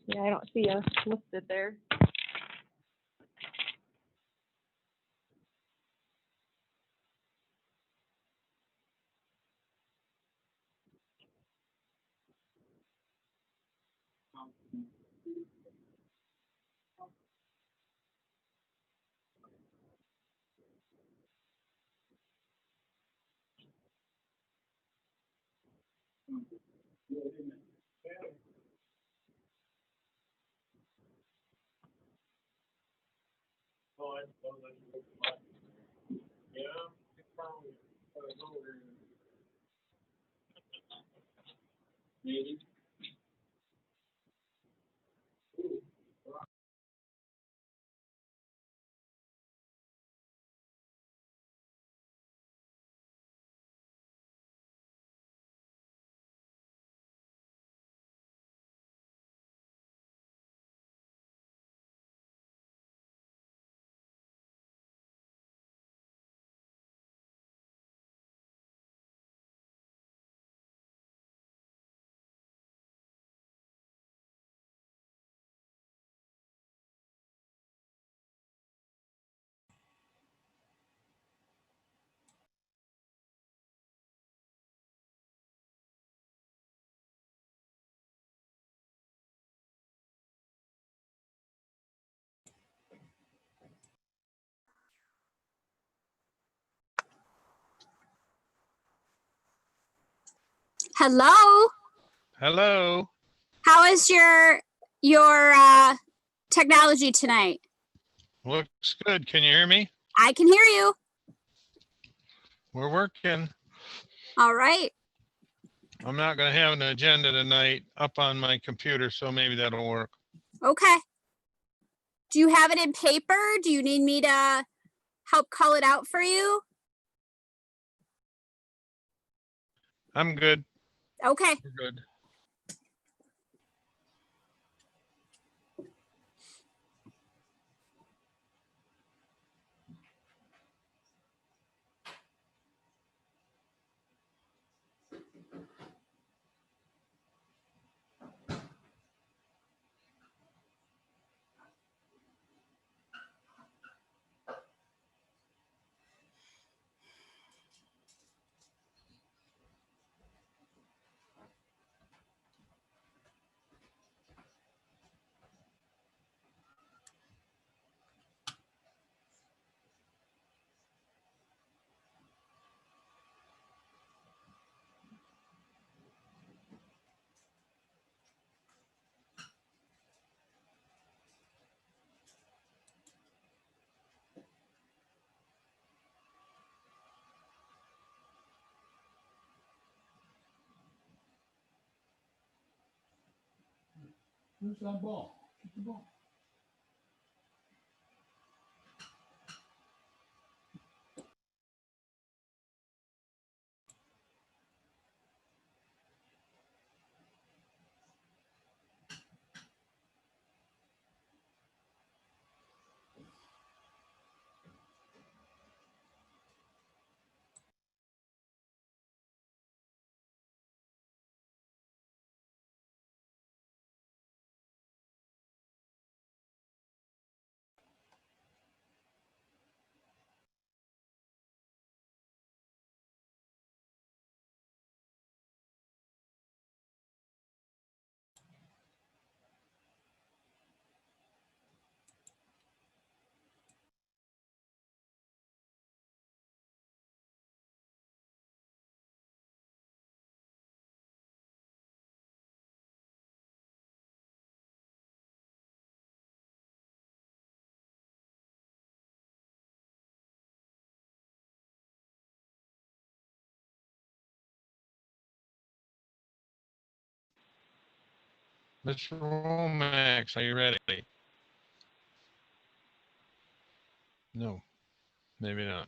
Yeah, I don't see us listed there. Hello. Hello. How is your technology tonight? Looks good. Can you hear me? I can hear you. We're working. All right. I'm not going to have an agenda tonight up on my computer, so maybe that'll work. Okay. Do you have it in paper? Do you need me to help call it out for you? I'm good. Okay. We're good. Where's that ball? Get the ball. Mr. Romax, are you ready? No, maybe not.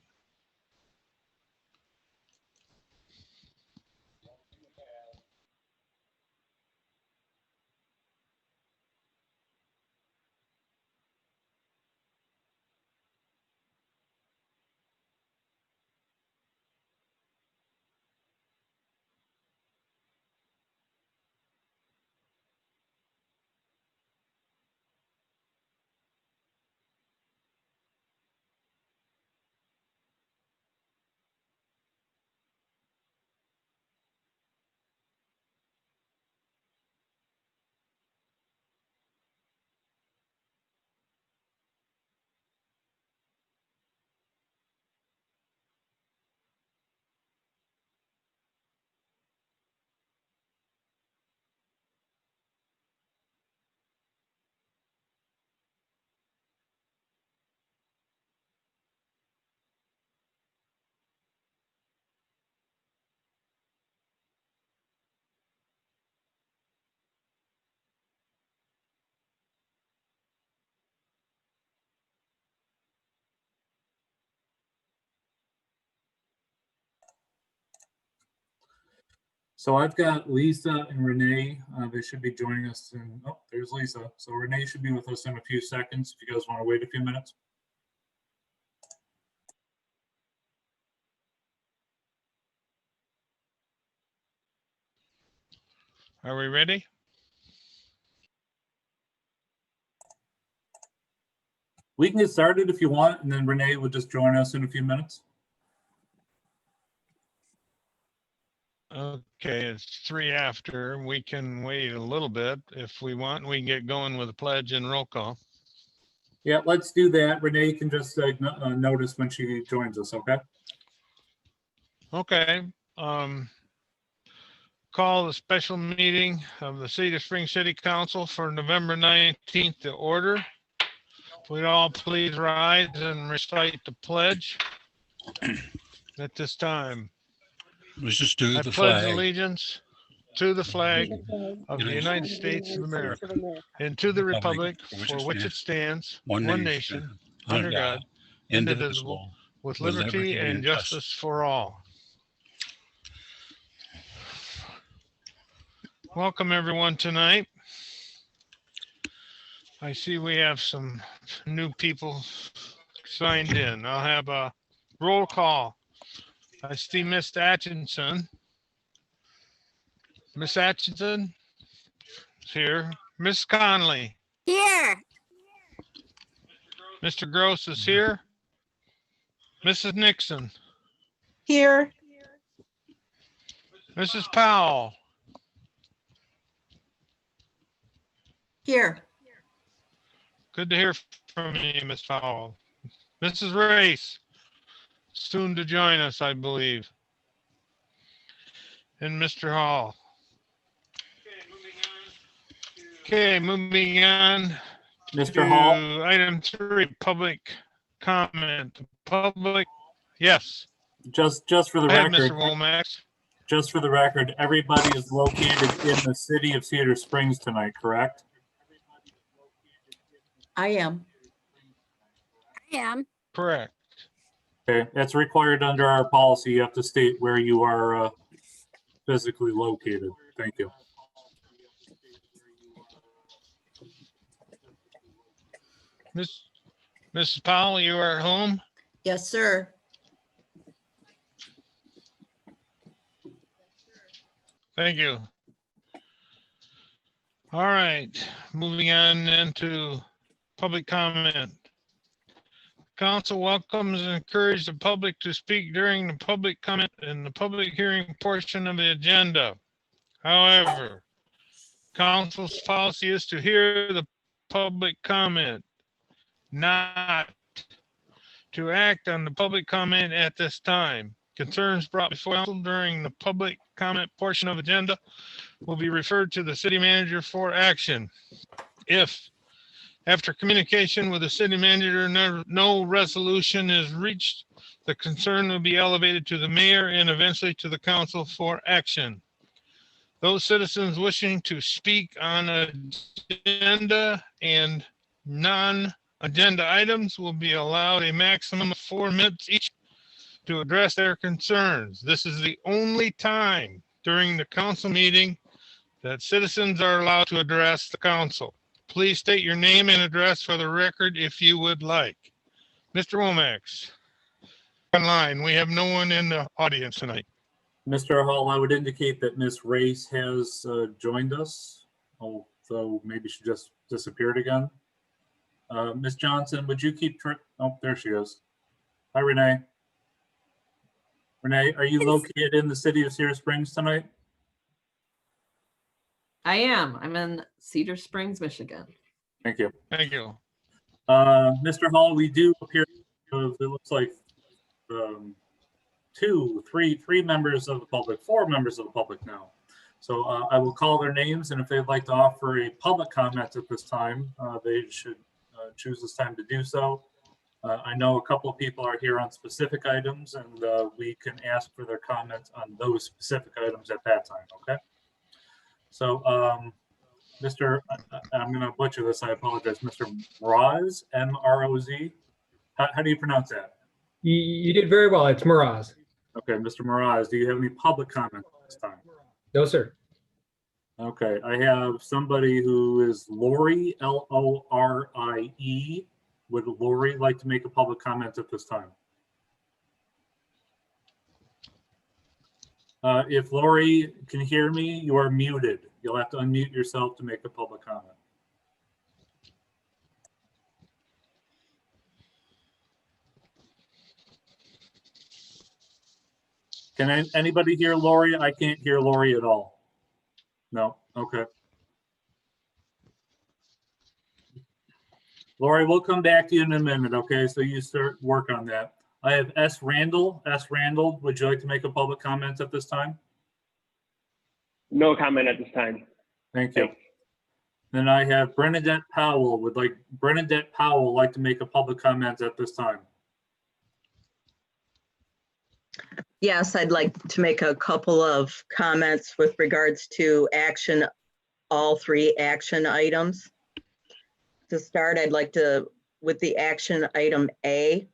So I've got Lisa and Renee. They should be joining us in, oh, there's Lisa. So Renee should be with us in a few seconds if you guys want to wait a few minutes. Are we ready? We can get started if you want, and then Renee will just join us in a few minutes. Okay, it's 3 after. We can wait a little bit if we want. We can get going with the pledge and roll call. Yeah, let's do that. Renee can just notice when she joins us, okay? Okay. Call the special meeting of the Cedar Springs City Council for November 19th to order. We'd all please rise and recite the pledge at this time. Let's just do I the pledge flag. allegiance to the flag of the United States of America and to the republic for which it stands, one nation, under God, indivisible, with liberty and justice for all. Welcome everyone tonight. I see we have some new people signed in. I'll have a roll call. I see Miss Atchison. Miss Atchison is here. Miss Conley. Here. Mr. Gross is here. Mrs. Nixon. Here. Mrs. Powell. Here. Good to hear from you, Miss Powell. Mrs. Race, soon to join us, I believe. And Mr. Hall. Okay, moving on Mr. Hall, to item 3, public comment. Public, yes. just for the Go ahead, record, Mr. Womack. just for the record, everybody is located in the city of Cedar Springs tonight, correct? I am. I am. Correct. Okay, that's required under our policy. You have to state where you are physically located. Thank you. Mrs. Powell, you are at home? Yes, sir. Thank you. All right, moving on then to public comment. Council welcomes and encourages the public to speak during the public comment and the public hearing portion of the agenda. However, council's policy is to hear the public comment, not to act on the public comment at this time. Concerns brought before council during the public comment portion of agenda will be referred to the city manager for action. If, after communication with the city manager, no resolution is reached, the concern will be elevated to the mayor and eventually to the council for action. Those citizens wishing to speak on agenda and non-agenda items will be allowed a maximum of 4 minutes each to address their concerns. This is the only time during the council meeting that citizens are allowed to address the council. Please state your name and address for the record if you would like. Mr. Womack, online, we have no one in the audience tonight. Mr. Hall, I would indicate that Miss Race has joined us, although maybe she just disappeared again. Miss Johnson, would you keep, oh, there she is. Hi, Renee. Renee, are you located in the city of Cedar Springs tonight? I am. I'm in Cedar Springs, Michigan. Thank you. Thank you. Mr. Hall, we do appear, it looks like three members of the public, 4 members of the public now. So I will call their names, and if they'd like to offer a public comment at this time, they should choose this time to do so. I know a couple of people are here on specific items, and we can ask for their comments on those specific items at that time, okay? So, I'm going to butcher this, I apologize, Mr. Mroz, M-R-O-Z. How do you pronounce that? You did very well. It's Miraz. Okay, Mr. Mroz, do you have any public comment at this time? No, sir. Okay, I have somebody who is Lori, Lorie. Would Lori like to make a public comment at this time? If Lori can hear me, you are muted. You'll have to unmute yourself to make a public comment. Can anybody hear Lori? I can't hear Lori at all. No, okay. Lori, we'll come back to you in a minute, okay? So you start work on that. I have S. Randall. S. Randall, would you like to make a public comment at this time? No comment at this time. Thank you. Thanks. Then I have Bernadette Powell. Would Bernadette Powell like to make a public comment at this time? Yes, I'd like to make a couple of comments with regards to action, all three action items. To start, I'd like to, with the action item A,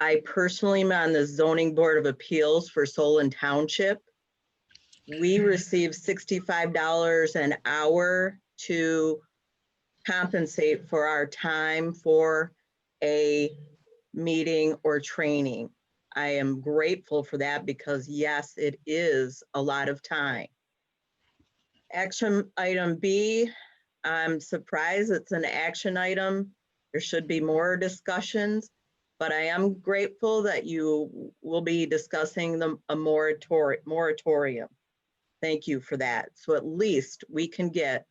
I personally am on the Zoning Board of Appeals for Solon Township. We receive $65 an hour to compensate for our time for a meeting or training. I am grateful for that because yes, it is a lot of time. Action item B, I'm surprised it's an action item. There should be more discussions, but I am grateful that you will be discussing a moratorium. Thank you for that. So at least we can get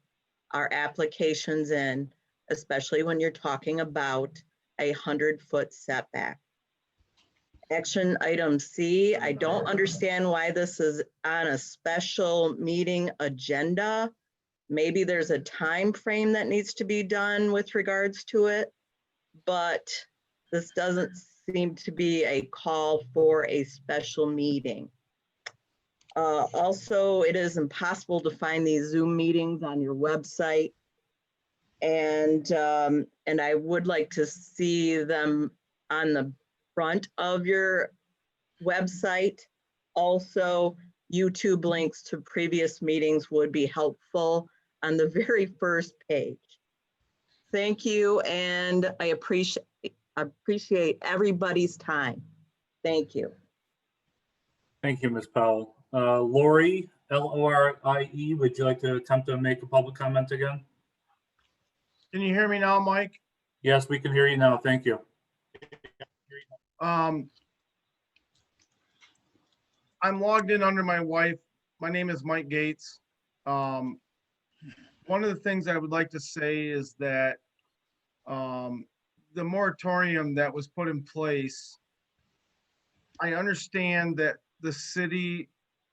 our applications in, especially when you're talking about a 100-foot setback. Action item C, I don't understand why this is on a special meeting agenda. Maybe there's a time frame that needs to be done with regards to it, but this doesn't seem to be a call for a special meeting. Also, it is impossible to find these Zoom meetings on your website. And I would like to see them on the front of your website. Also, YouTube links to previous meetings would be helpful on the very first page. Thank you, and I appreciate everybody's time. Thank you. Thank you, Ms. Powell. Lori, Lorie, would you like to attempt to make a public comment again? Can you hear me now, Mike? Yes, we can hear you now. Thank you. I'm logged in under my wife. My name is Mike Gates. One of the things I would like to say is that the moratorium that was put in place, I understand that the city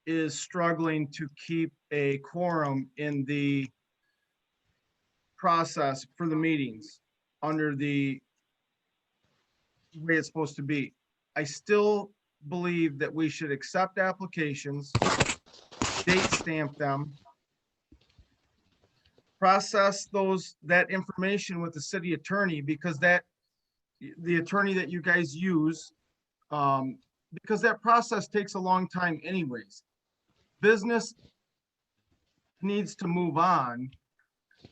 is struggling to keep a quorum in the process for the meetings under the way it's supposed to be. I still believe that we should accept applications, date stamp them, process that information with the city attorney, because the attorney that you guys use, because that process takes a long time anyways. Business needs to move on.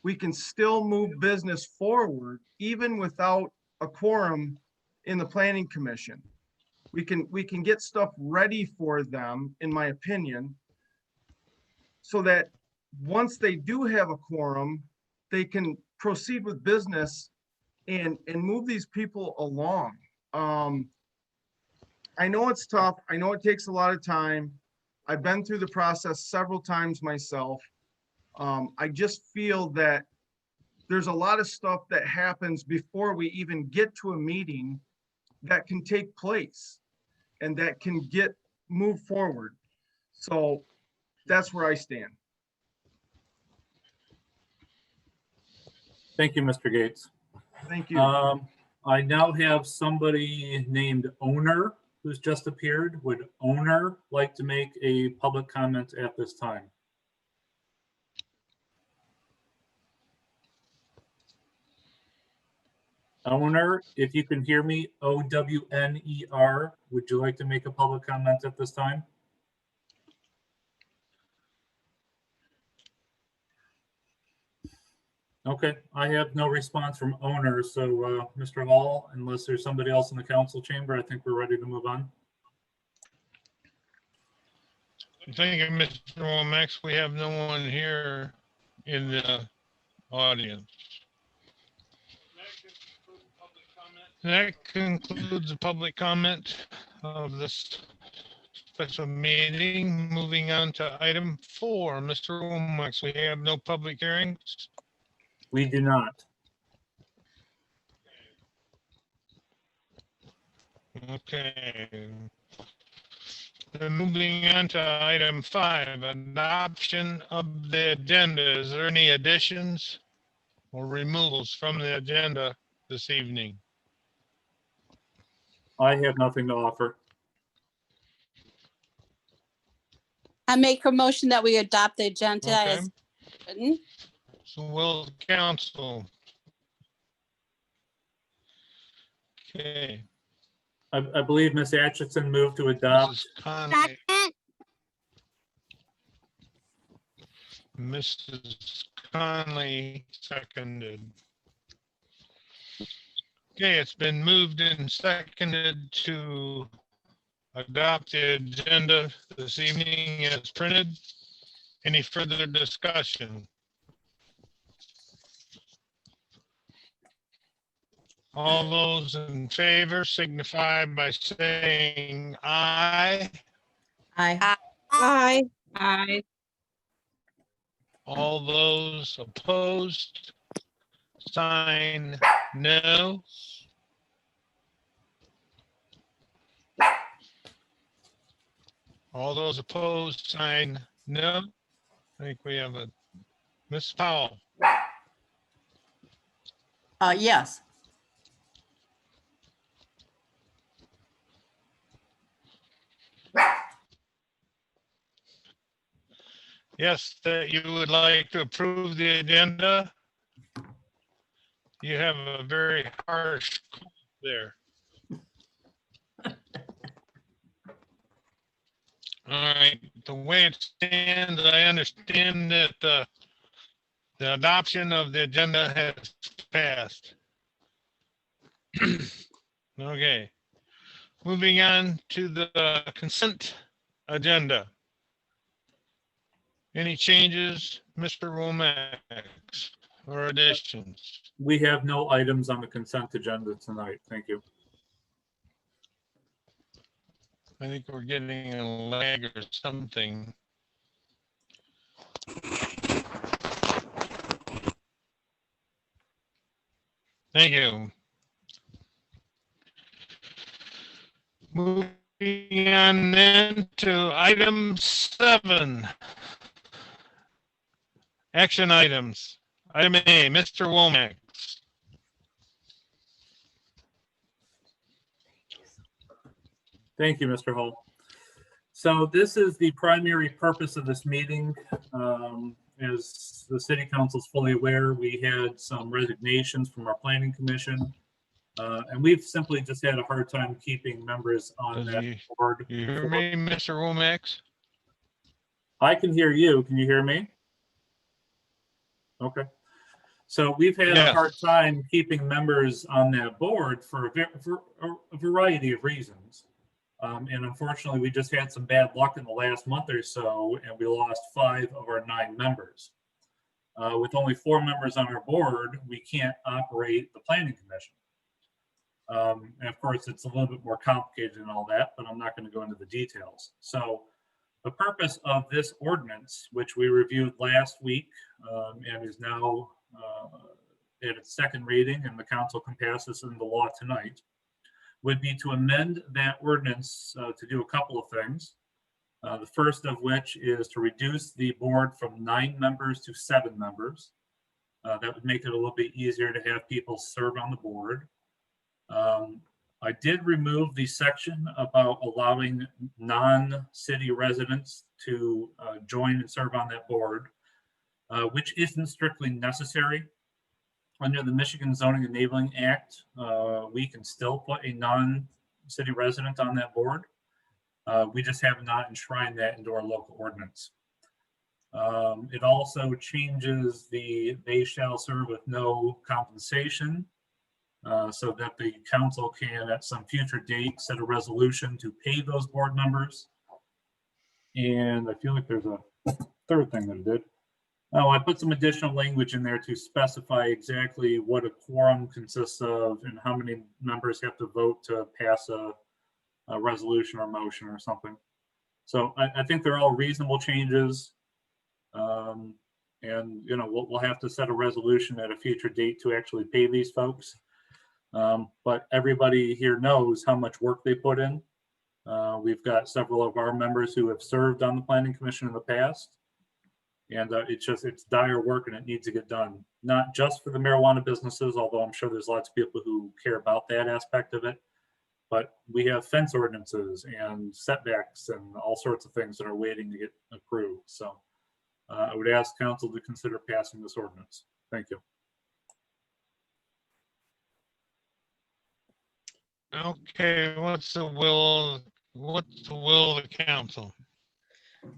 We can still move business forward even without a quorum in the planning commission. We can get stuff ready for them, in my opinion, so that once they do have a quorum, they can proceed with business and move these people along. I know it's tough. I know it takes a lot of time. I've been through the process several times myself. I just feel that there's a lot of stuff that happens before we even get to a meeting that can take place and that can move forward. So that's where I stand. Thank you, Mr. Gates. Thank you. I now have somebody named Owner who's just appeared. Would Owner like to make a public comment at this time? Owner, if you can hear me, OWNER, would you like to make a public comment at this time? Okay, I have no response from owners, so Mr. Hall, unless there's somebody else in the council chamber, I think we're ready to move on. Thank you, Mr. Womack. We have no one here in the audience. That concludes the public comment of this special meeting. Moving on to item 4, Mr. Womack. We have no public hearings. We do not. Okay. Then moving on to item 5, adoption of the agenda. Is there any additions or removals from the agenda this evening? I have nothing to offer. I make a motion that we adopt the agenda Okay, as written. so will the council. Okay. I believe Ms. Atchison moved to adopt. Mrs. Conley, Second, Mrs. Conley seconded. Okay, it's been moved and seconded to adopt the agenda this evening as printed. Any further discussion? All those in favor signify by saying aye. Aye. Aye. Aye. All those opposed, sign no. All those opposed, sign no. I think we have a Ms. Powell. Yes. Yes, that you would like to approve the agenda. You have a very harsh cough there. All right, the way it stands, I understand that the adoption of the agenda has passed. Okay, moving on to the consent agenda. Any changes, Mr. Romax, or additions? We have no items on the consent agenda tonight. Thank you. I think we're getting a lag or something. Thank you. Moving on then to item 7. Action items. Item A, Mr. Womack. Thank you, Mr. Hall. So this is the primary purpose of this meeting. As the city council is fully aware, we had some resignations from our planning commission. And we've simply just had a hard time keeping members on Does that board. You hear me, Mr. Womack? I can hear you. Can you hear me? Okay. So we've had a Yes. hard time keeping members on that board for a variety of reasons. And unfortunately, we just had some bad luck in the last month or so, and we lost 5 of our 9 members. With only 4 members on our board, we can't operate the planning commission. And of course, it's a little bit more complicated than all that, but I'm not going to go into the details. So the purpose of this ordinance, which we reviewed last week and is now at its second reading, and the council can pass this into law tonight, would be to amend that ordinance to do a couple of things. The first of which is to reduce the board from 9 members to 7 members. That would make it a little bit easier to have people serve on the board. I did remove the section about allowing non-city residents to join and serve on that board, which isn't strictly necessary. Under the Michigan Zoning Enabling Act, we can still put a non-city resident on that board. We just have not enshrined that into our local ordinance. It also changes they shall serve with no compensation, so that the council can at some future date set a resolution to pay those board members. And I feel like there's a third thing that it did. Oh, I put some additional language in there to specify exactly what a quorum consists of and how many members have to vote to pass a resolution or motion or something. So I think they're all reasonable changes. And, you know, we'll have to set a resolution at a future date to actually pay these folks. But everybody here knows how much work they put in. We've got several of our members who have served on the Planning Commission in the past. And it's dire work and it needs to get done, not just for the marijuana businesses, although I'm sure there's lots of people who care about that aspect of it. But we have fence ordinances and setbacks and all sorts of things that are waiting to get approved. So I would ask council to consider passing this ordinance. Thank you. Okay, what's the will of the council?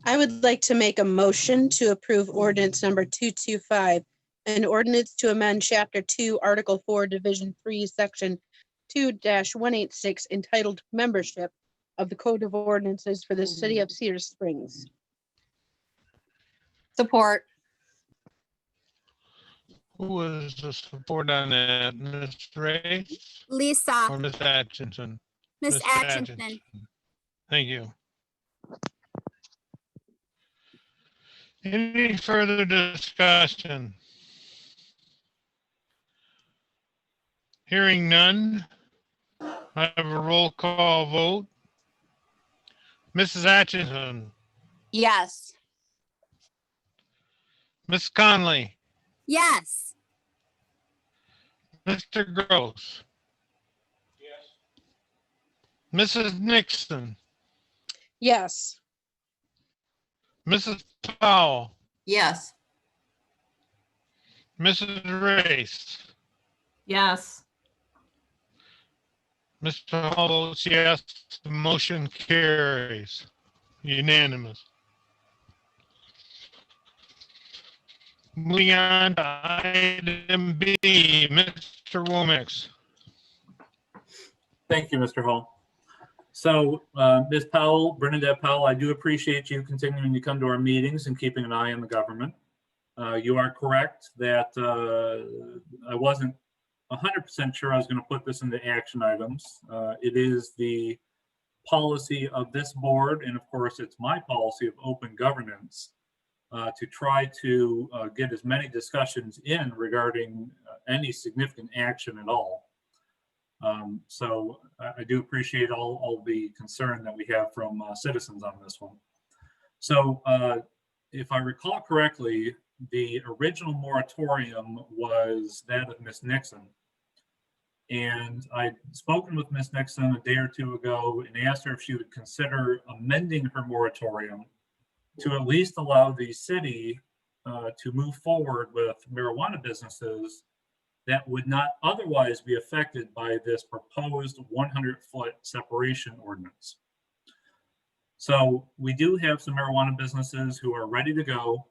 I would like to make a motion to approve ordinance number 225, an ordinance to amend chapter 2, article 4, division 3, section 2-186 entitled membership of the Code of Ordinances for the city of Cedar Springs. Support. Who was the support on that? Ms. Ray Lisa, or Ms. Atchison? Miss Ms. Atchison. Thank you. Any further discussion? Hearing none, I have a roll call vote. Mrs. Atchison, Yes. Ms. Conley, Yes. Mr. Gross. Yes. Mrs. Nixon, Yes. Mrs. Powell, Yes. Mrs. Race, Yes. Mr. Hall votes yes, the motion carries. Unanimous. Moving on to item B, Mr. Womack. Thank you, Mr. Hall. So Ms. Powell, Bernadette Powell, I do appreciate you continuing to come to our meetings and keeping an eye on the government. You are correct that I wasn't 100% sure I was going to put this into action items. It is the policy of this board, and of course, it's my policy of open governance to try to get as many discussions in regarding any significant action at all. So I do appreciate all the concern that we have from citizens on this one. So if I recall correctly, the original moratorium was that of Ms. Nixon. And I'd spoken with Ms. Nixon a day or two ago and asked her if she would consider amending her moratorium to at least allow the city to move forward with marijuana businesses that would not otherwise be affected by this proposed 100-foot separation ordinance. So we do have some marijuana businesses who are ready to go.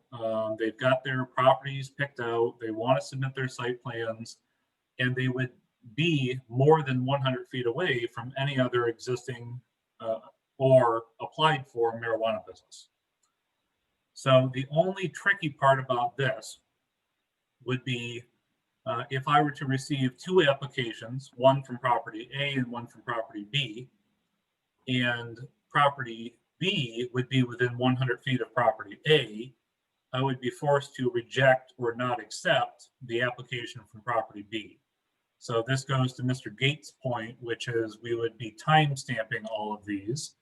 They've got their properties picked out. They want to submit their site plans, and they would be more than 100 feet away from any other existing or applied for marijuana business. So the only tricky part about this would be if I were to receive two applications, one from property A and one from property B, and property B would be within 100 feet of property A, I would be forced to reject or not accept the application from property B. So this goes to Mr. Gates' point, which is we would be time stamping all of these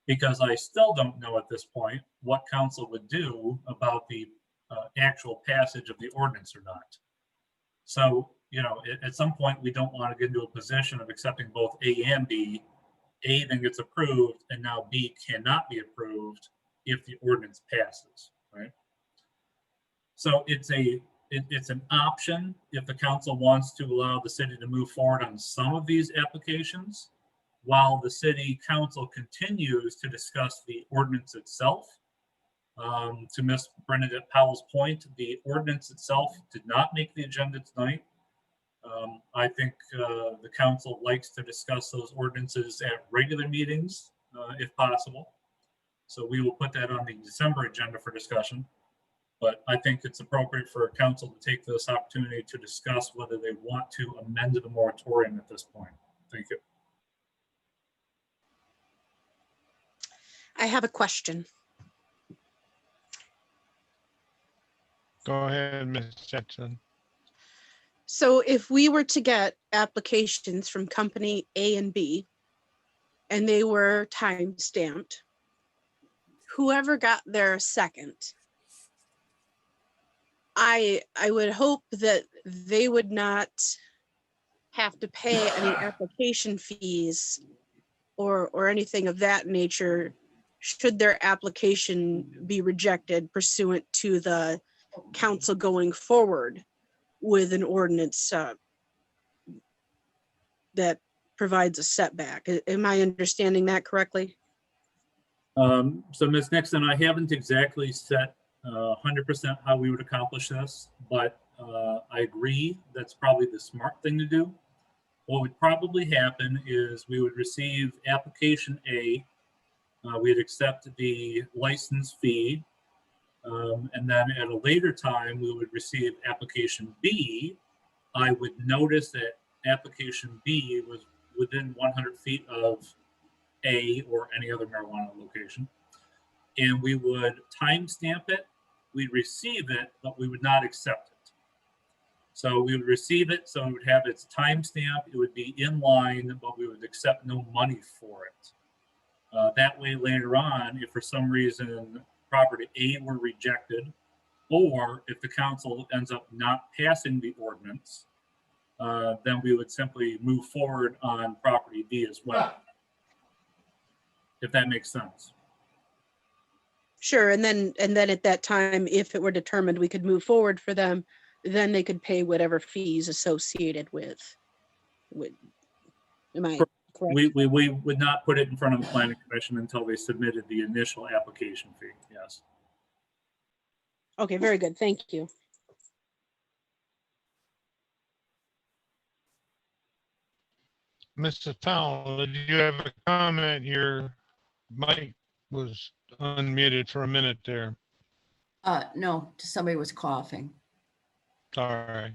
because I still don't know at this point what council would do about the actual passage of the ordinance or not. So, you know, at some point we don't want to get into a position of accepting both A and B. A then gets approved and now B cannot be approved if the ordinance passes, right? So it's an option if the council wants to allow the city to move forward on some of these applications while the city council continues to discuss the ordinance itself. To Miss Bernadette Powell's point, the ordinance itself did not make the agenda tonight. I think the council likes to discuss those ordinances at regular meetings, if possible. So we will put that on the December agenda for discussion. But I think it's appropriate for council to take this opportunity to discuss whether they want to amend the moratorium at this point. Thank you. I have a question. Go ahead, Ms. Jackson. So if we were to get applications from company A and B, and they were time stamped, whoever got there second, I would hope that they would not have to pay any application fees or anything of that nature should their application be rejected pursuant to the council going forward with an ordinance that provides a setback. Am I understanding that correctly? So Ms. Nixon, I haven't exactly set 100% how we would accomplish this, but I agree that's probably the smart thing to do. What would probably happen is we would receive application A, we'd accept the license fee, and then at a later time, we would receive application B. I would notice that application B was within 100 feet of A or any other marijuana location. And we would timestamp it, we'd receive it, but we would not accept it. So we would receive it, so it would have its timestamp, it would be in line, but we would accept no money for it. That way later on, if for some reason property A were rejected, or if the council ends up not passing the ordinance, then we would simply move forward on property B as well. If that makes sense. Sure, and then at that time, if it were determined we could move forward for them, then they could pay whatever fees associated with. Am I correct? We would not put it in front of the planning commission until they submitted the initial application fee, yes. Okay, very good, thank you. Mrs. Powell, did you have a comment? Your mic was unmuted for a minute there. No, somebody was coughing. Sorry.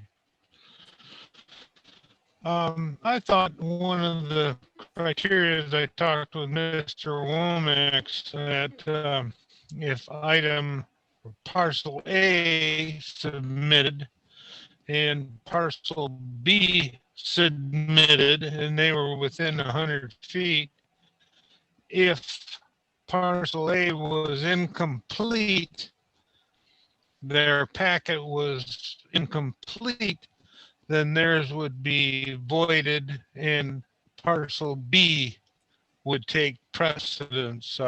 I thought one of the criteria I talked with Mr. Womack that if item parcel A submitted and parcel B submitted and they were within 100 feet, if parcel A was incomplete, their packet was incomplete, then theirs would be voided and parcel B would take precedence.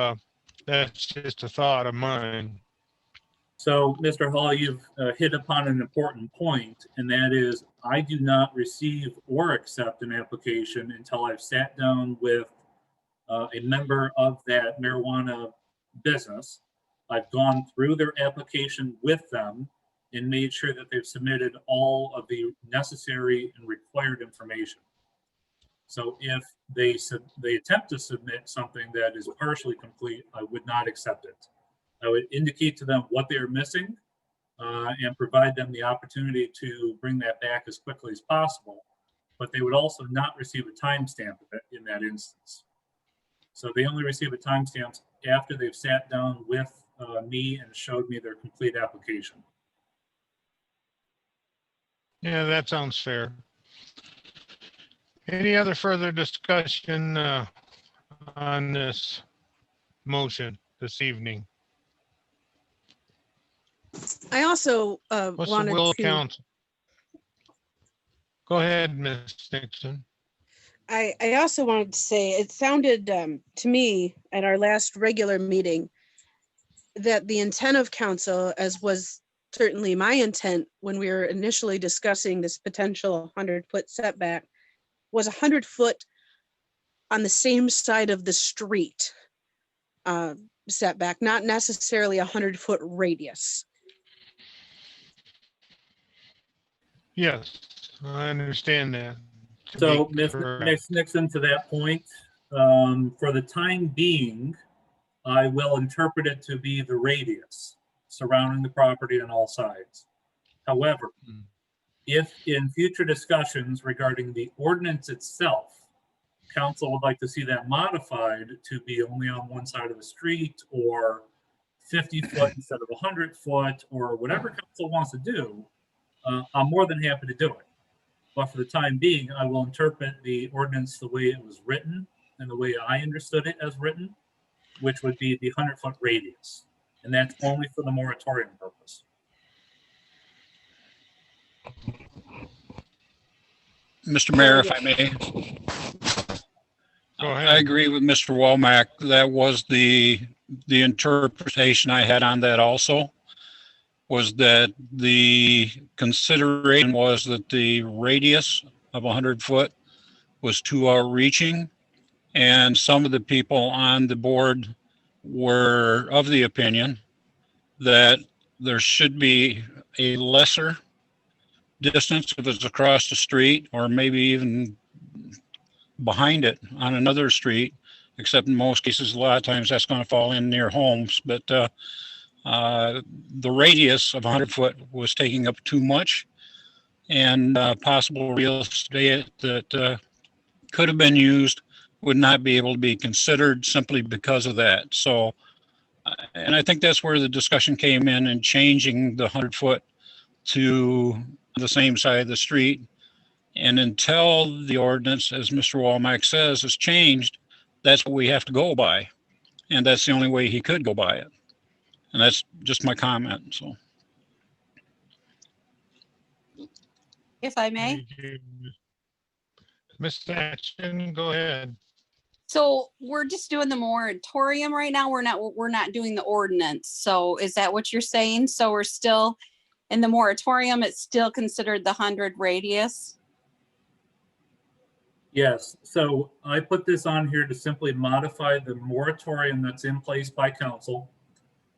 That's just a thought of mine. So, Mr. Hall, you've hit upon an important point, and that is I do not receive or accept an application until I've sat down with a member of that marijuana business. I've gone through their application with them and made sure that they've submitted all of the necessary and required information. So if they attempt to submit something that is partially complete, I would not accept it. I would indicate to them what they are missing and provide them the opportunity to bring that back as quickly as possible. But they would also not receive a timestamp in that instance. So they only receive a timestamp after they've sat down with me and showed me their complete application. Yeah, that sounds fair. Any other further discussion on this motion this evening? I also What's the wanted will of to. council? Go ahead, Ms. Nixon. I also wanted to say, it sounded to me at our last regular meeting that the intent of council, as was certainly my intent when we were initially discussing this potential 100-foot setback, was 100 foot on the same side of the street. setback, not necessarily 100-foot radius. Yes, I understand that. To So, be Ms. correct. Nixon, to that point, for the time being, I will interpret it to be the radius surrounding the property on all sides. However, if in future discussions regarding the ordinance itself, council would like to see that modified to be only on one side of the street, or 50 foot instead of 100 foot, or whatever council wants to do, I'm more than happy to do it. But for the time being, I will interpret the ordinance the way it was written and the way I understood it as written, which would be the 100-foot radius. And that's only for the moratorium purpose. Mr. Mayor, if I may, Go I ahead. agree with Mr. Womack. That was the interpretation I had on that also, was that the consideration was that the radius of 100 foot was too outreaching. And some of the people on the board were of the opinion that there should be a lesser distance if it's across the street, or maybe even behind it on another street, except in most cases, a lot of times that's going to fall in near homes. But the radius of 100 foot was taking up too much, and possible real estate that could have been used would not be able to be considered simply because of that. So, and I think that's where the discussion came in changing the 100 foot to the same side of the street. And until the ordinance, as Mr. Womack says, is changed, that's what we have to go by. And that's the only way he could go by it. And that's just my comment, so. If I may. Thank you. Ms. Action, go ahead. So we're just doing the moratorium right now. We're not doing the ordinance. So is that what you're saying? So we're still in the moratorium, it's still considered the 100 radius? Yes, so I put this on here to simply modify the moratorium that's in place by council.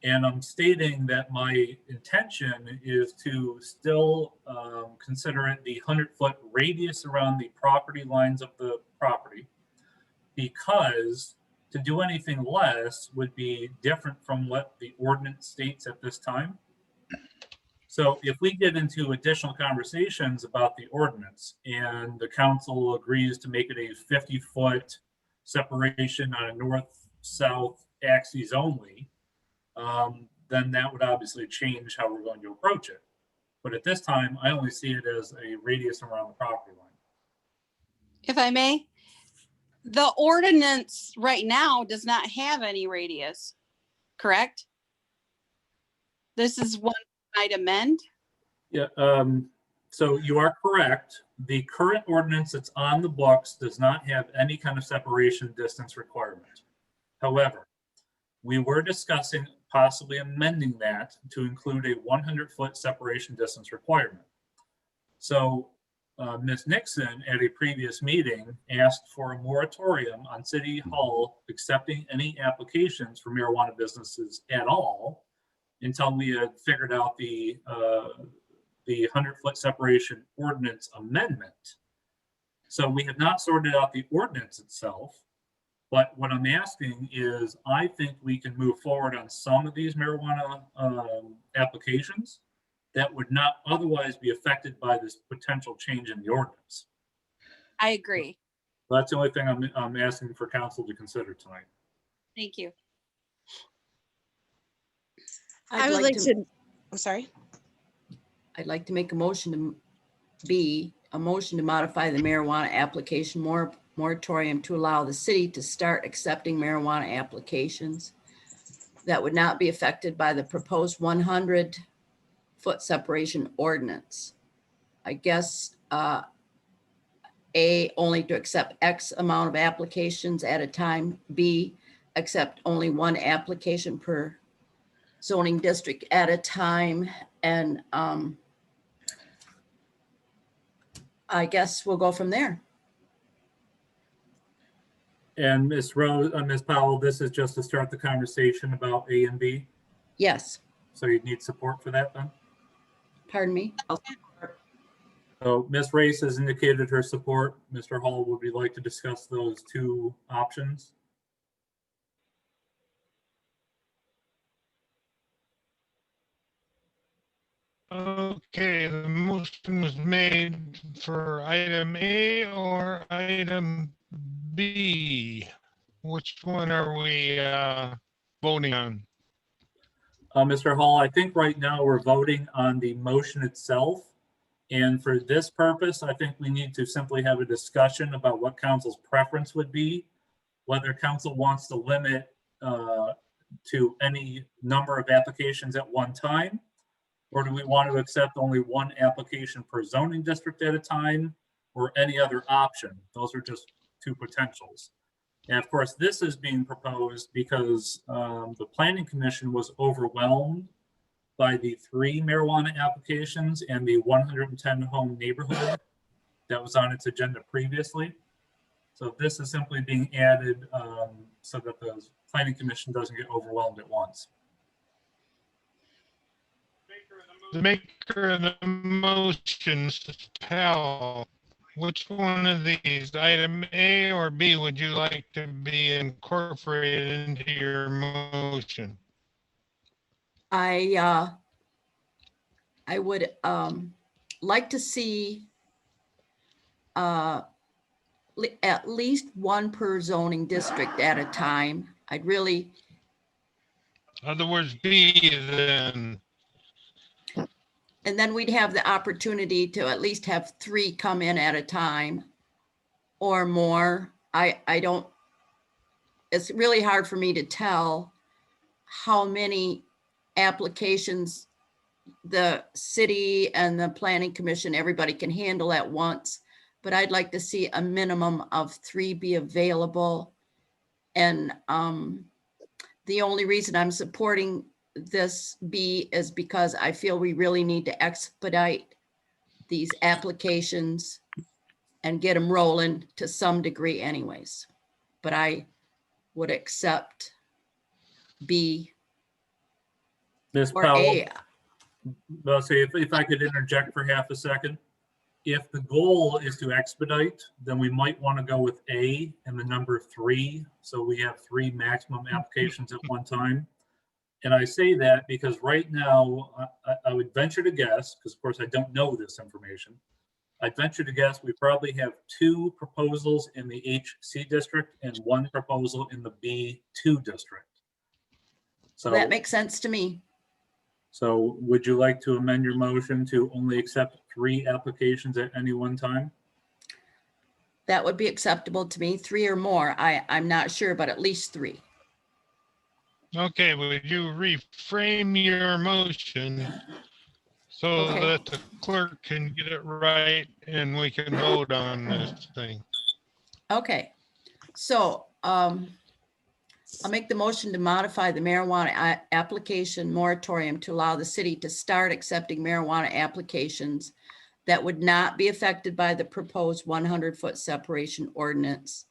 And I'm stating that my intention is to still consider it the 100-foot radius around the property lines of the property, because to do anything less would be different from what the ordinance states at this time. So if we get into additional conversations about the ordinance and the council agrees to make it a 50-foot separation on a north-south axis only, then that would obviously change how we're going to approach it. But at this time, I only see it as a radius around the property line. If I may, the ordinance right now does not have any radius, correct? This is one I'd amend. Yeah, so you are correct. The current ordinance that's on the books does not have any kind of separation distance requirement. However, we were discussing possibly amending that to include a 100-foot separation distance requirement. So Ms. Nixon at a previous meeting asked for a moratorium on City Hall accepting any applications for marijuana businesses at all until we had figured out the 100-foot separation ordinance amendment. So we have not sorted out the ordinance itself, but what I'm asking is, I think we can move forward on some of these marijuana applications that would not otherwise be affected by this potential change in the ordinance. I agree. That's the only thing I'm asking for council to consider tonight. Thank you. I would like to, I'm sorry. I'd like to make a motion to modify the marijuana application moratorium to allow the city to start accepting marijuana applications that would not be affected by the proposed 100-foot separation ordinance. I guess A, only to accept X amount of applications at a time. B, accept only one application per zoning district at a time. And I guess we'll go from there. And Ms. Rose, Ms. Powell, this is just to start the conversation about A and B. Yes, So you need support for that then? pardon me. So Ms. Race has indicated her support. Mr. Hall, would we like to discuss those two options? Okay, the motion was made for item A or item B. Which one are we voting on? Mr. Hall, I think right now we're voting on the motion itself. And for this purpose, I think we need to simply have a discussion about what council's preference would be, whether council wants to limit to any number of applications at one time, or do we want to accept only one application per zoning district at a time, or any other option? Those are just two potentials. And of course, this is being proposed because the planning commission was overwhelmed by the 3 marijuana applications and the 110 home neighborhood that was on its agenda previously. So this is simply being added so that the planning commission doesn't get overwhelmed at once. The maker of the motion, Mrs. Powell, which one of these, item A or B, would you like to be incorporated into your motion? I would like to see at least one per zoning district at a time. I'd really, In other words, B then. and then we'd have the opportunity to at least have 3 come in at a time or more. I don't, it's really hard for me to tell how many applications the city and the planning commission, everybody can handle at once. But I'd like to see a minimum of 3 be available. And the only reason I'm supporting this B is because I feel we really need to expedite these applications and get them rolling to some degree anyways. But I would accept B Ms. or Powell, A. I'll say if I could interject for half a second. If the goal is to expedite, then we might want to go with A and the number 3. So we have 3 maximum applications at one time. And I say that because right now, I would venture to guess, because of course I don't know this information. I'd venture to guess we probably have 2 proposals in the HC district and 1 proposal in the B2 district. So That makes sense to me. So would you like to amend your motion to only accept 3 applications at any one time? That would be acceptable to me, 3 or more. I'm not sure, but at least 3. Okay, would you reframe your motion so Okay. that the clerk can get it right and we can vote on this thing? Okay, so I'll make the motion to modify the marijuana application moratorium to allow the city to start accepting marijuana applications that would not be affected by the proposed 100-foot separation ordinance,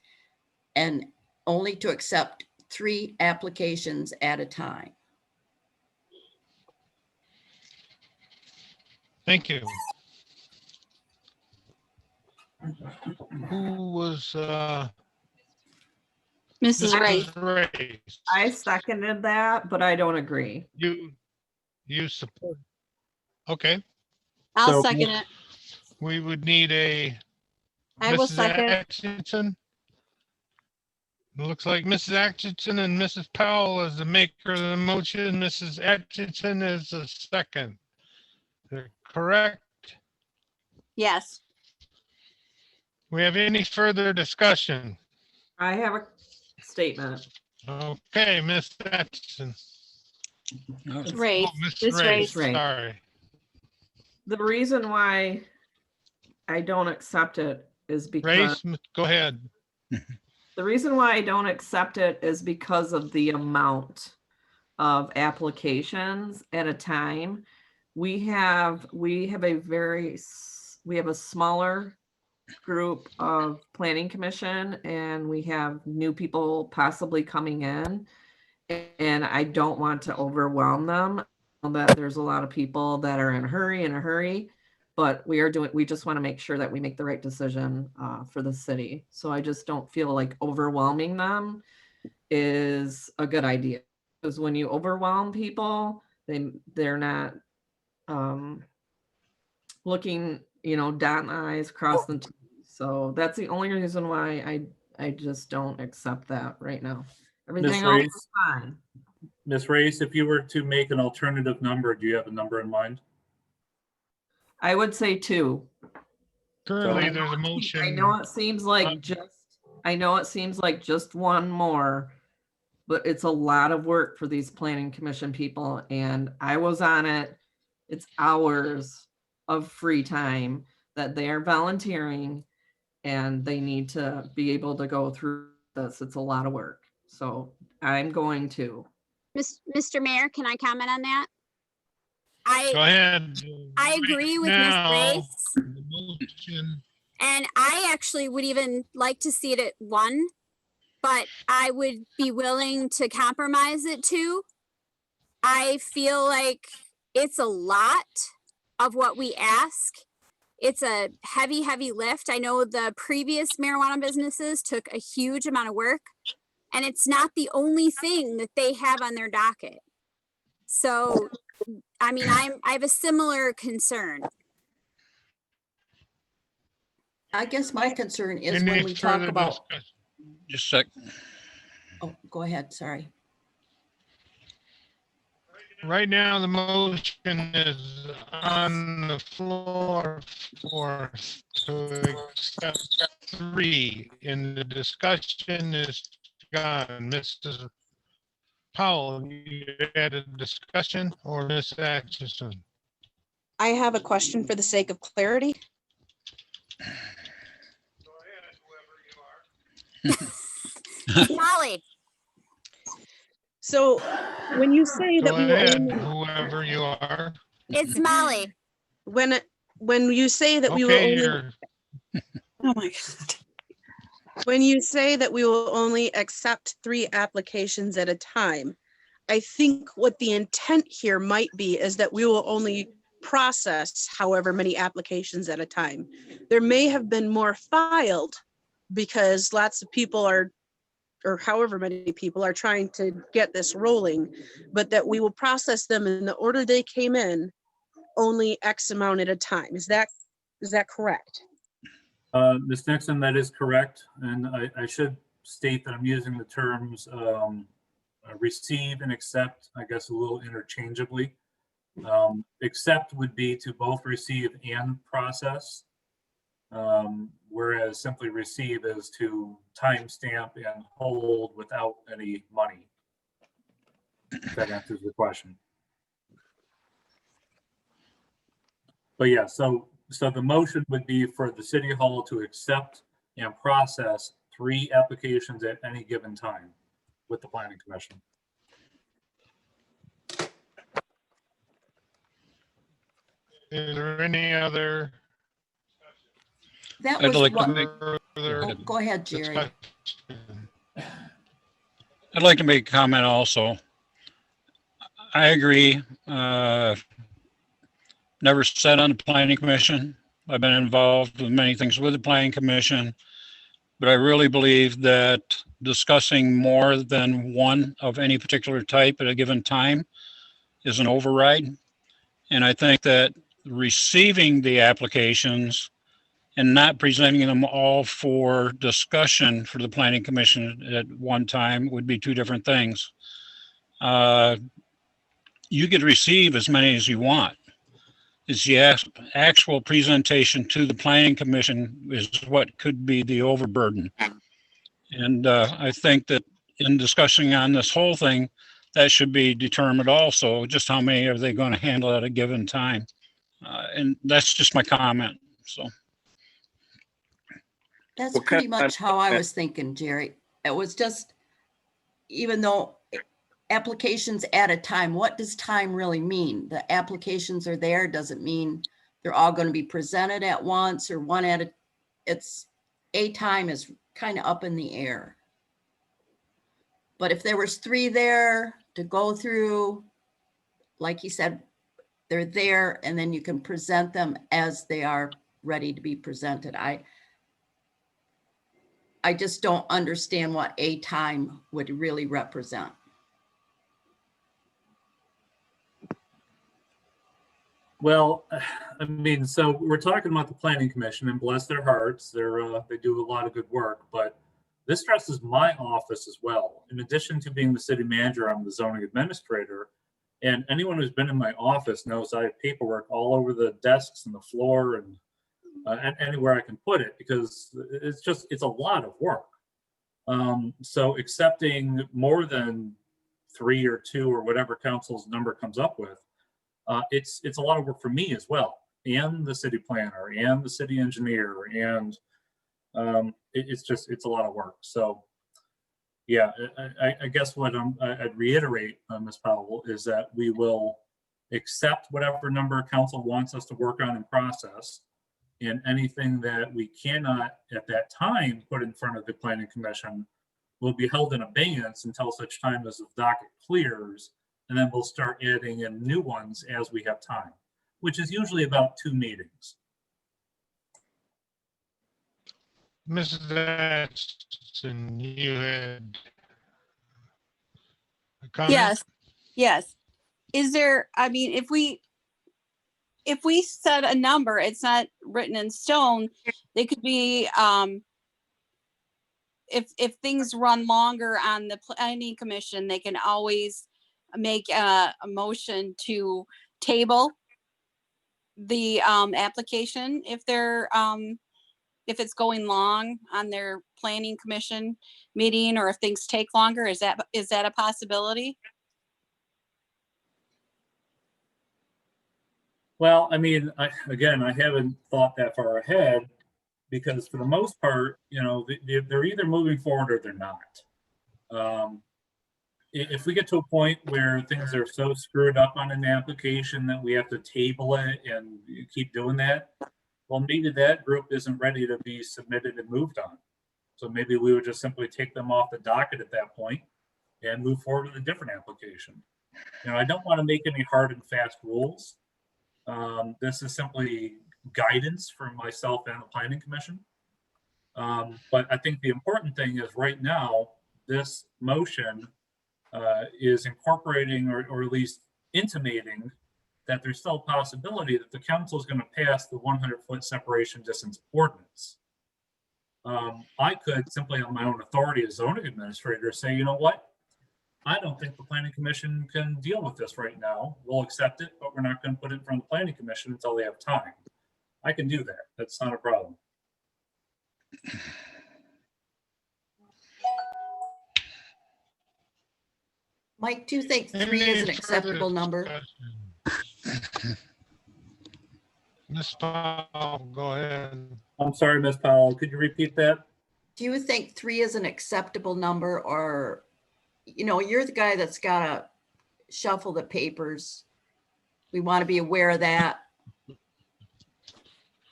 and only to accept 3 applications at a time. Thank you. Who was, Mrs. Ray. Ray? I seconded that, but I don't agree. You support? Okay, I'll So- second it. we would need a. I will Mrs. second. Atchison. It looks like Mrs. Atchison and Mrs. Powell is the maker of the motion. Mrs. Atchison is the second. They're correct. Yes. We have any further discussion? I have a statement. Okay, Miss Atchison. Ray. Oh, Miss Miss Ray, Race. Ray. sorry. The reason why I don't accept it is because Race, go ahead. the reason why I don't accept it is because of the amount of applications at a time. We have a smaller group of planning commission and we have new people possibly coming in. And I don't want to overwhelm them. I know that there's a lot of people that are in a hurry, but we just want to make sure that we make the right decision for the city. So I just don't feel like overwhelming them is a good idea. Because when you overwhelm people, they're not looking, dotting I's, crossing T's. So that's the only reason why I just don't accept that right now. Everything else is fine. Ms. Race, if you were to make an alternative number, do you have a number in mind? I would say 2. Currently, there's a motion. I know it seems like just one more, but it's a lot of work for these planning commission people. And I was on it. It's hours of free time that they are volunteering and they need to be able to go through this. It's a lot of work. So I'm going to. Mr. Mayor, can I comment on that? Go ahead. I agree with Ms. Now, Race. the motion. And I actually would even like to see it at 1, but I would be willing to compromise it 2. I feel like it's a lot of what we ask. It's a heavy, heavy lift. I know the previous marijuana businesses took a huge amount of work, and it's not the only thing that they have on their docket. So, I mean, I have a similar concern. I guess my concern is Any when we talk further about, discussion? Just a sec. oh, go ahead, sorry. Right now, the motion is on the floor to accept 3, and the discussion is gone. Mrs. Powell, you had a discussion, or Ms. Atchison? I have a question for the sake of clarity. Molly, So when you say that Go we will ahead, only, whoever you are. it's Molly. when you say that we will Okay, only, you're, Oh my God. when you say that we will only accept 3 applications at a time, I think what the intent here might be is that we will only process however many applications at a time. There may have been more filed because lots of people are, or however many people are trying to get this rolling, but that we will process them in the order they came in, only X amount at a time. Is that correct? Ms. Nixon, that is correct. And I should state that I'm using the terms receive and accept, I guess, a little interchangeably. Accept would be to both receive and process, whereas simply receive is to timestamp and hold without any money. If that answers the question. But yeah, so the motion would be for the city hall to accept and process 3 applications at any given time with the planning commission. is there any other That I'd was like to what, make, further oh, go ahead, Jerry. discussion? I'd like to make a comment also. I agree. Never sat on the planning commission. I've been involved with many things with the planning commission, but I really believe that discussing more than one of any particular type at a given time is an override. And I think that receiving the applications and not presenting them all for discussion for the planning commission at one time would be 2 different things. You could receive as many as you want. It's the actual presentation to the planning commission is what could be the overburden. And I think that in discussing on this whole thing, that should be determined also, just how many are they going to handle at a given time. And that's just my comment, so. That's pretty much how I was thinking, Jerry. It was just, even though applications at a time, what does time really mean? The applications are there, does it mean they're all going to be presented at once or one at a time is kind of up in the air. But if there was 3 there to go through, like you said, they're there and then you can present them as they are ready to be presented. I just don't understand what a time would really represent. Well, I mean, so we're talking about the planning commission, and bless their hearts, they do a lot of good work, but this stresses my office as well. In addition to being the city manager, I'm the zoning administrator, and anyone who's been in my office knows I have paperwork all over the desks and the floor and anywhere I can put it, because it's a lot of work. So accepting more than 3 or 2 or whatever council's number comes up with, it's a lot of work for me as well, and the city planner and the city engineer, and it's a lot of work. So yeah, I guess what I'd reiterate, Ms. Powell, is that we will accept whatever number council wants us to work on and process, and anything that we cannot at that time put in front of the planning commission will be held in abeyance until such time as the docket clears, and then we'll start adding in new ones as we have time, which is usually about 2 meetings. Mrs. Ashton, you had a comment? Yes. Is there, I mean, if we set a number, it's not written in stone, they could be, if things run longer on the planning commission, they can always make a motion to table the application if they're if it's going long on their planning commission meeting, or if things take longer. Is that a possibility? Well, I mean, I haven't thought that far ahead, because for the most part, you know, they're either moving forward or they're not. If we get to a point where things are so screwed up on an application that we have to table it and keep doing that, well, maybe that group isn't ready to be submitted and moved on. So maybe we would just simply take them off the docket at that point and move forward with a different application. You know, I don't want to make any hard and fast rules. This is simply guidance from myself and the planning commission. But I think the important thing is right now, this motion is incorporating or at least intimating that there's still a possibility that the council is going to pass the 100-foot separation distance ordinance. I could simply, on my own authority as zoning administrator, say, you know what? I don't think the planning commission can deal with this right now. We'll accept it, but we're not going to put it in front of the planning commission until they have time. I can do that. That's not a problem. Mike, do you think 3 is an acceptable number? Ms. Powell, go ahead. I'm sorry, Ms. Powell, could you repeat that? Do you think 3 is an acceptable number, or, you know, you're the guy that's got to shuffle the papers. We want to be aware of that.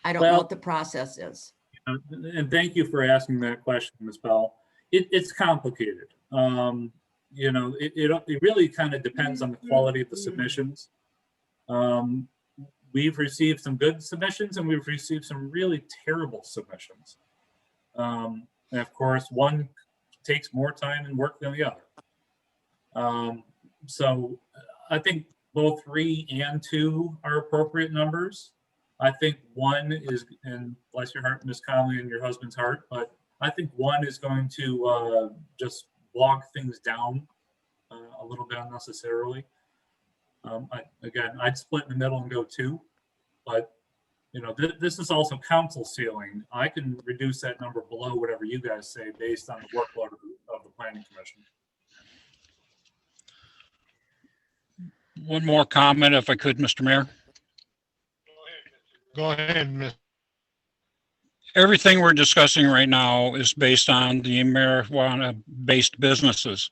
I don't know what the process is. And thank you for asking that question, Ms. Powell. It's complicated. You know, it really kind of depends on the quality of the submissions. We've received some good submissions and we've received some really terrible submissions. And of course, one takes more time and work than the other. So I think both 3 and 2 are appropriate numbers. I think 1 is, and bless your heart, Ms. Conley, and your husband's heart, but I think 1 is going to just bog things down a little bit unnecessarily. I'd split in the middle and go 2, but you know, this is also council ceiling. I can reduce that number below whatever you guys say based on the workload of the planning commission. One more comment, if I could, Mr. Mayor. Go ahead, Ms. Everything we're discussing right now is based on the marijuana-based businesses.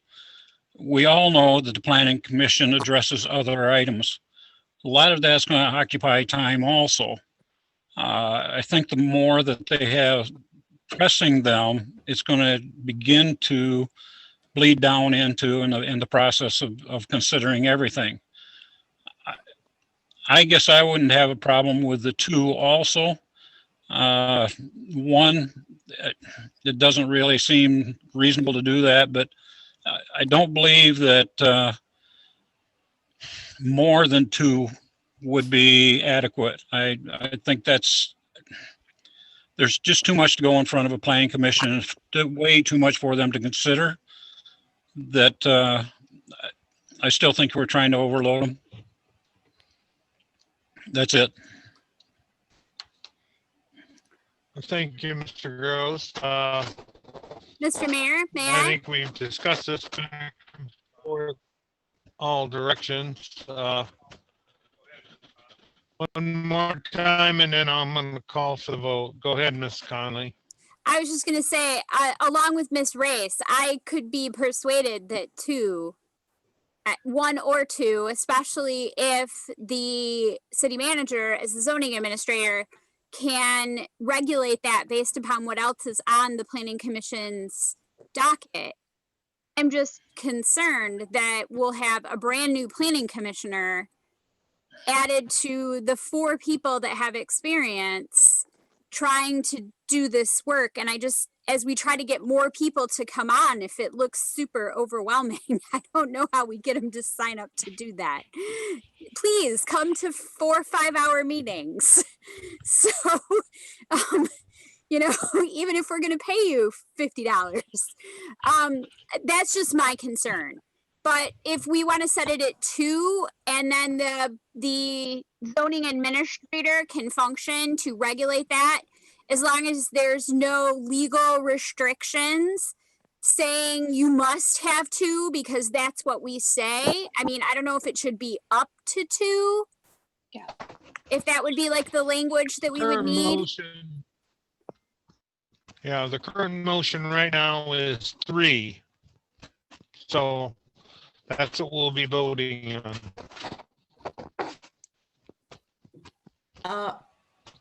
We all know that the Planning Commission addresses other items. A lot of that's going to occupy time also. I think the more that they have pressing them, it's going to begin to bleed down into in the process of considering everything. I guess I wouldn't have a problem with the two also. One, it doesn't really seem reasonable to do that, but I don't believe that more than two would be adequate. I think there's just too much to go in front of a planning commission, way too much for them to consider, that I still think we're trying to overload them. That's it. Thank you, Mr. Gross. Mr. Mayor, may I I? think we've discussed this back and forth all directions. One more time, and then I'm going to call for the vote. Go ahead, Ms. Conley. I was just gonna say, along with Miss Race, I could be persuaded that one or two, especially if the city manager as the zoning administrator can regulate that based upon what else is on the planning commission's docket. I'm just concerned that we'll have a brand new planning commissioner added to the 4 people that have experience trying to do this work. And as we try to get more people to come on, if it looks super overwhelming, I don't know how we get them to sign up to do that. Please come to 4 or 5 hour meetings. So, even if we're going to pay you $50, that's just my concern. But if we want to set it at 2, and then the zoning administrator can function to regulate that, as long as there's no legal restrictions saying you must have 2 because that's what we say. I mean, I don't know if it should be up to 2. Yeah. If that would be like the language that we would Current need. motion- Yeah, the current motion right now is 3. So that's what we'll be voting on.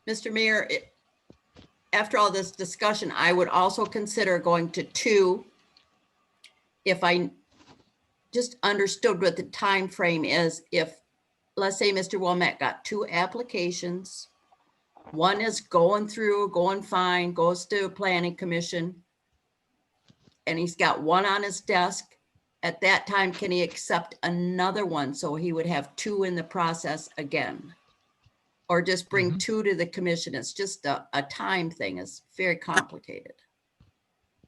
Mr. Mayor, after all this discussion, I would also consider going to 2 if I just understood what the time frame is. If, let's say, Mr. Wilmette got 2 applications, one is going fine, goes to planning commission, and he's got one on his desk. At that time, can he accept another one? So he would have 2 in the process again? Or just bring 2 to the commission? It's just a time thing. It's very complicated.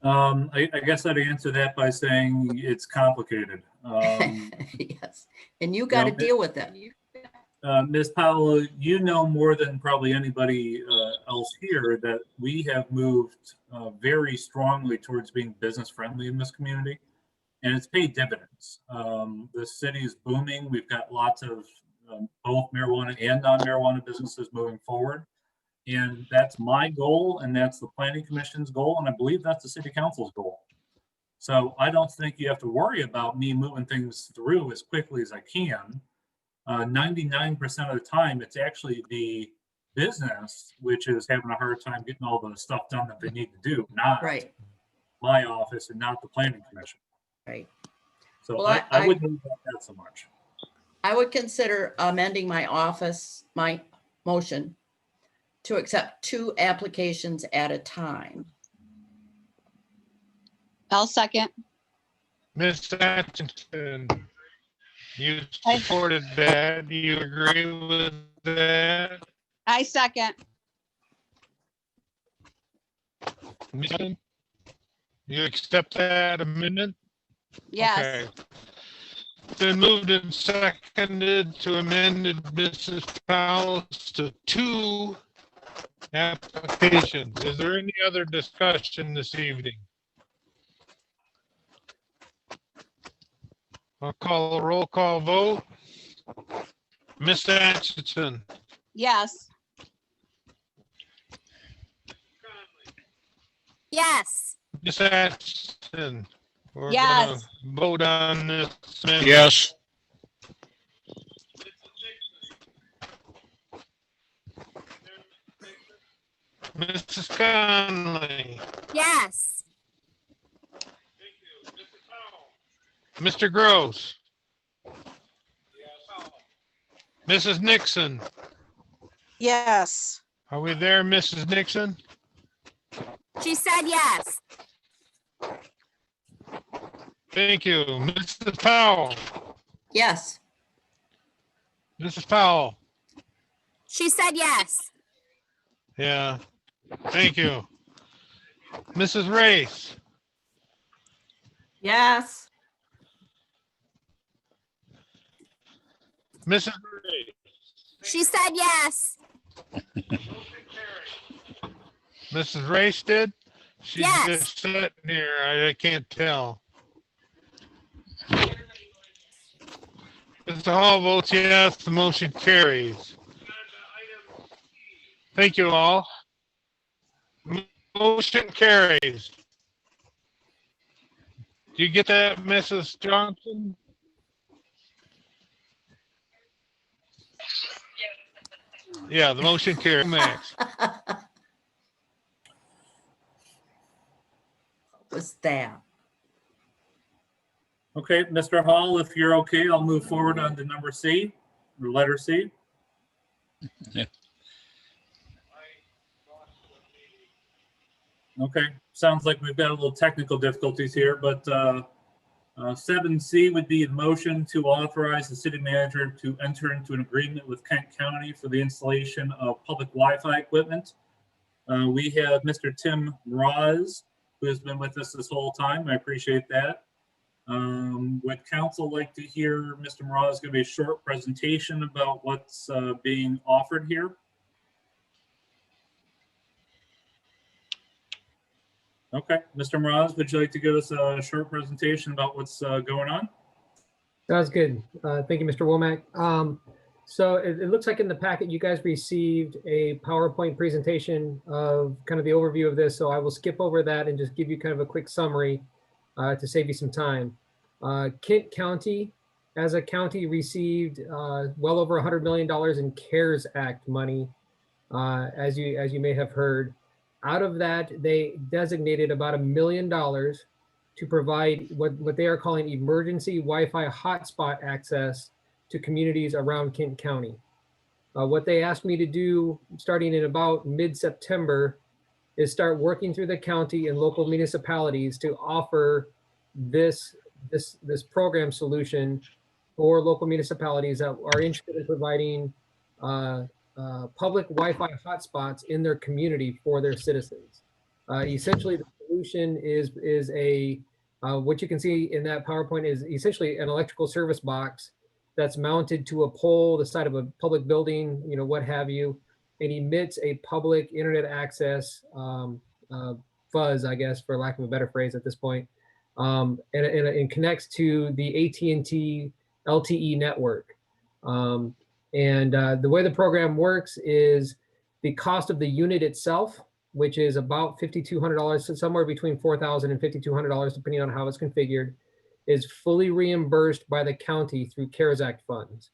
I guess I'd answer that by saying it's complicated. Yes, and you got to deal with it. Ms. Powell, you know more than probably anybody else here that we have moved very strongly towards being business friendly in this community, and it's paid dividends. The city is booming. We've got lots of both marijuana and non-marijuana businesses moving forward. And that's my goal, and that's the planning commission's goal, and I believe that's the city council's goal. So I don't think you have to worry about me moving things through as quickly as I can. 99% of the time, it's actually the business which is having a hard time getting all the stuff done that they need to do, not my office and not the planning commission. Right. So Well, I wouldn't move that so much. I would consider amending my motion to accept 2 applications at a time. I'll second. Ms. Atkinson, you supported that. Do you agree with that? I second. Ms. You accept that amendment? Yes. Okay. Been moved and seconded to amend Mrs. Powell's to 2 applications. Is there any other discussion this evening? I'll call a roll call vote. Ms. Atchison, Yes. Yes. Ms. Atchison. We're Yes. gonna vote on this amendment. Yes. Mrs. Conley, Yes. Mr. Gross. Mrs. Nixon, Yes. are we there, Mrs. Nixon? She said yes. Thank you. Mrs. Powell, Yes. Mrs. Powell, She said yes. yeah, thank you. Mrs. Race, Yes. Mrs. Race, She said yes. Mrs. Race did? She's Yes. just sitting here, I can't tell. Mr. Hall votes yes, the motion carries. Thank you all. Motion carries. Do you get that, Mrs. Johnson? Yeah, the motion carries. Max. Was that? Okay, Mr. Hall, if you're okay, I'll move forward on to number C, or letter C. Yeah. Okay, sounds like we've got a little technical difficulties here, but 7C would be a motion to authorize the city manager to enter into an agreement with Kent County for the installation of public Wi-Fi equipment. We have Mr. Tim Roz, who has been with us this whole time. I appreciate that. Would council like to hear Mr. Mraz give a short presentation about what's being offered here? Okay, Mr. Mraz, would you like to give us a short presentation about what's going on? Sounds good. Thank you, Mr. Womack. So it looks like in the packet you guys received a PowerPoint presentation of kind of the overview of this. So I will skip over that and just give you kind of a quick summary to save you some time. Kent County, as a county, received well over $100 million in CARES Act money, as you may have heard. Out of that, they designated about $1 million to provide what they are calling emergency Wi-Fi hotspot access to communities around Kent County. What they asked me to do starting in about mid-September is start working through the county and local municipalities to offer this program solution for local municipalities that are interested in providing public Wi-Fi hotspots in their community for their citizens. Essentially, the solution is a what you can see in that PowerPoint is essentially an electrical service box that's mounted to a pole, the side of a public building, what have you, and emits a public internet access fuzz, I guess, for lack of a better phrase at this point, and connects to the AT&T LTE network. The way the program works is the cost of the unit itself, which is about $5,200, so somewhere between $4,000 and $5,200, depending on how it's configured, is fully reimbursed by the county through CARES Act funds.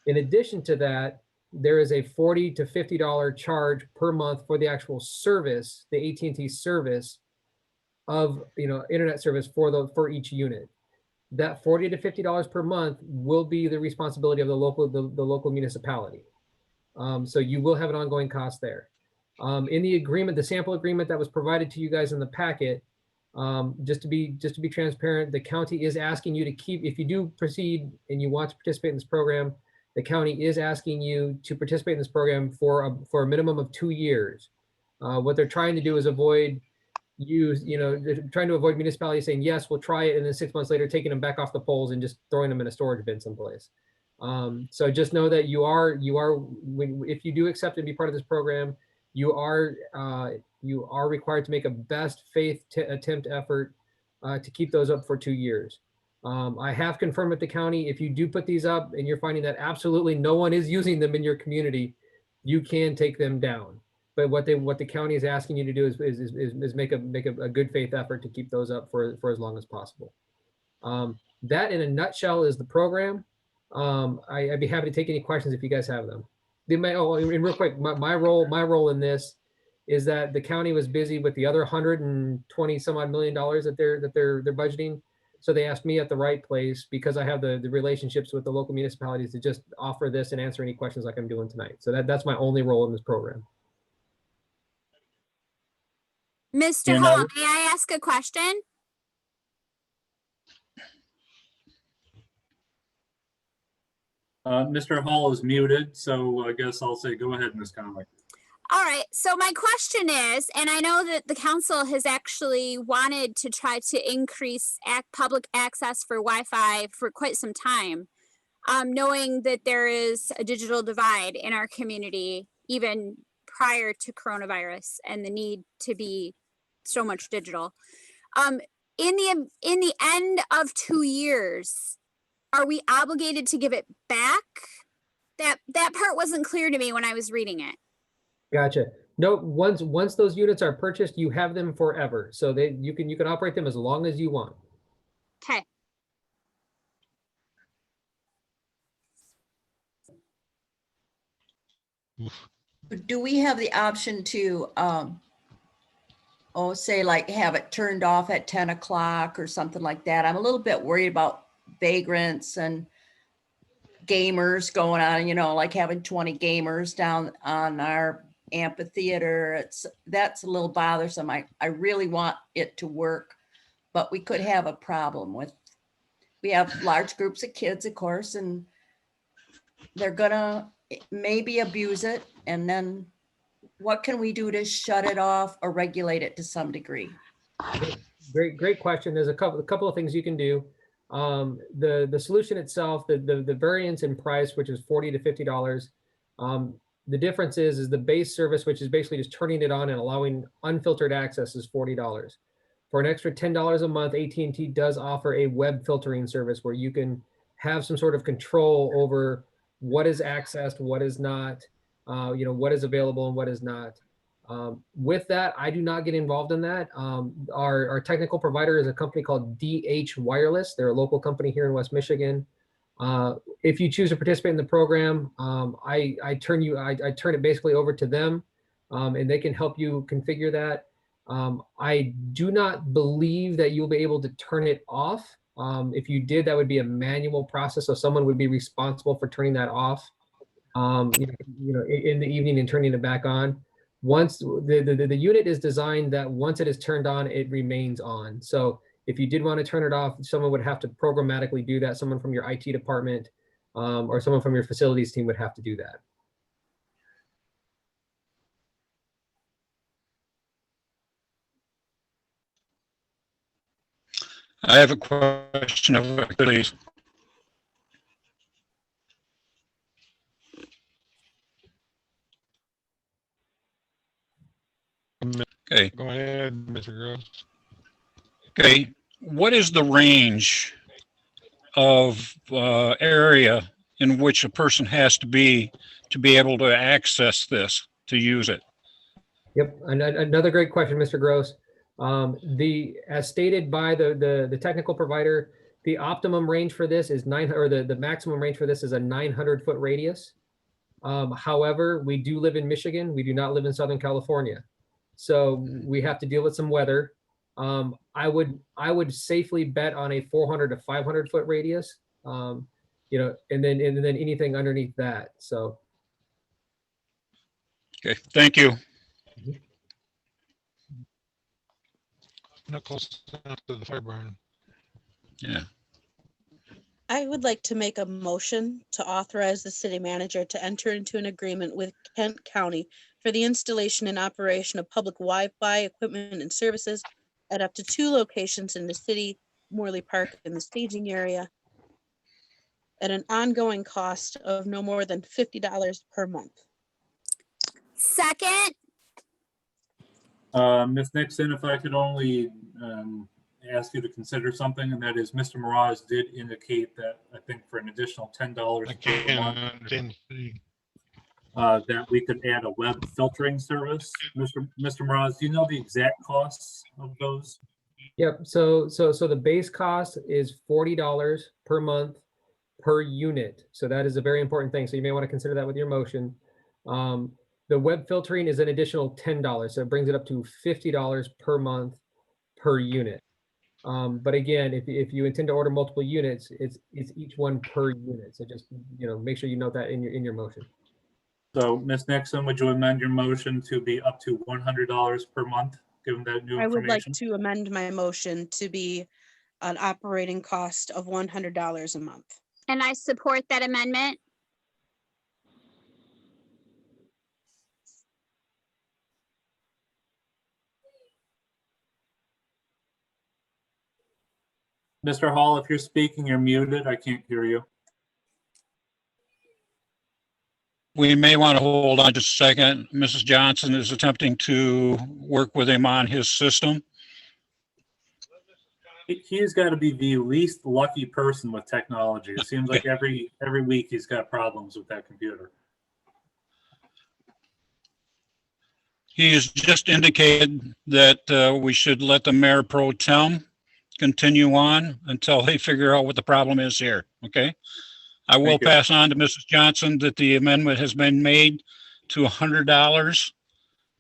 In addition to that, there is a $40 to $50 charge per month for the actual service, the AT&T service of internet service for each unit. That $40 to $50 per month will be the responsibility of the local municipality. So you will have an ongoing cost there. In the agreement, the sample agreement that was provided to you guys in the packet, just to be transparent, the county is asking you to keep, if you do proceed and you want to participate in this program, the county is asking you to participate in this program for a minimum of 2 years. What they're trying to do is avoid they're trying to avoid municipalities saying, yes, we'll try it, and then 6 months later taking them back off the poles and just throwing them in a storage bin someplace. So just know that if you do accept and be part of this program, you are required to make a best faith attempt effort to keep those up for 2 years. I have confirmed with the county, if you do put these up and you're finding that absolutely no one is using them in your community, you can take them down. But what the county is asking you to do is make a good faith effort to keep those up for as long as possible. That in a nutshell is the program. I'd be happy to take any questions if you guys have them. And real quick, my role in this is that the county was busy with the other 120 some odd million dollars that they're budgeting. So they asked me at the right place, because I have the relationships with the local municipalities, to just offer this and answer any questions like I'm doing tonight. So that's my only role in this program. Mr. And, Hall, may I ask a question? Mr. Hall is muted, so I guess I'll say, go ahead, Ms. Conley. All right, so my question is, and I know that the council has actually wanted to try to increase public access for Wi-Fi for quite some time, knowing that there is a digital divide in our community, even prior to coronavirus, and the need to be so much digital. In the end of 2 years, are we obligated to give it back? That part wasn't clear to me when I was reading it. Gotcha. No, once those units are purchased, you have them forever. So you can operate them as long as you want. Okay. Do we have the option to, say like have it turned off at 10 o'clock or something like that? I'm a little bit worried about vagrants and gamers going on, like having 20 gamers down on our amphitheater. That's a little bothersome. I really want it to work, but we could have a problem we have large groups of kids, of course, and they're gonna maybe abuse it. And then what can we do to shut it off or regulate it to some degree? Great question. There's a couple of things you can do. The solution itself, the variance in price, which is $40 to $50. The difference is the base service, which is basically just turning it on and allowing unfiltered access, is $40. For an extra $10 a month, AT&T does offer a web filtering service where you can have some sort of control over what is accessed, what is not, what is available and what is not. With that, I do not get involved in that. Our technical provider is a company called DH Wireless. They're a local company here in West Michigan. If you choose to participate in the program, I turn it basically over to them, and they can help you configure that. I do not believe that you'll be able to turn it off. If you did, that would be a manual process, so someone would be responsible for turning that off, in the evening and turning it back on. Once the unit is designed that once it is turned on, it remains on. So if you did want to turn it off, someone would have to programmatically do that. Someone from your IT department or someone from your facilities team would have to do that. I have a question of please. Okay. Go ahead, Mr. Gross. Okay. What is the range of area in which a person has to be able to access this, to use it? Yep, another great question, Mr. Gross. As stated by the technical provider, the optimum range for this is the maximum range for this is a 900-foot radius. However, we do live in Michigan. We do not live in Southern California. So we have to deal with some weather. I would safely bet on a 400 to 500-foot radius, and then anything underneath that. So. Okay, thank you. Not close enough to the fire barn. Yeah. I would like to make a motion to authorize the city manager to enter into an agreement with Kent County for the installation and operation of public Wi-Fi equipment and services at up to 2 locations in the city, Morley Park and the staging area, at an ongoing cost of no more than $50 per month. Second. Ms. Nixon, if I could only ask you to consider something, and that is Mr. Mraz did indicate that I think for an additional $10 I per month, can't understand. that we could add a web filtering service. Mr. Mraz, do you know the exact costs of those? Yep. So the base cost is $40 per month per unit. So that is a very important thing. So you may want to consider that with your motion. The The web filtering is an additional $10, so it brings it up to $50 per month per unit. But again, if you intend to order multiple units, it's each one per unit. So just, make sure you note that in your motion. So Ms. Nixon, would you amend your motion to be up to $100 per month, given that new I would like information? to amend my motion to be an operating cost of $100 a month. And I support that amendment. Mr. Hall, if you're speaking, you're muted. I can't hear you. We may want to hold on just a second. Mrs. Johnson is attempting to work with him on his system. He's got to be the least lucky person with technology. It seems like every week he's got problems with that computer. He has just indicated that we should let the mayor pro tem continue on until they figure out what the problem is here, okay? I will Thank you. pass on to Mrs. Johnson that the amendment has been made to $100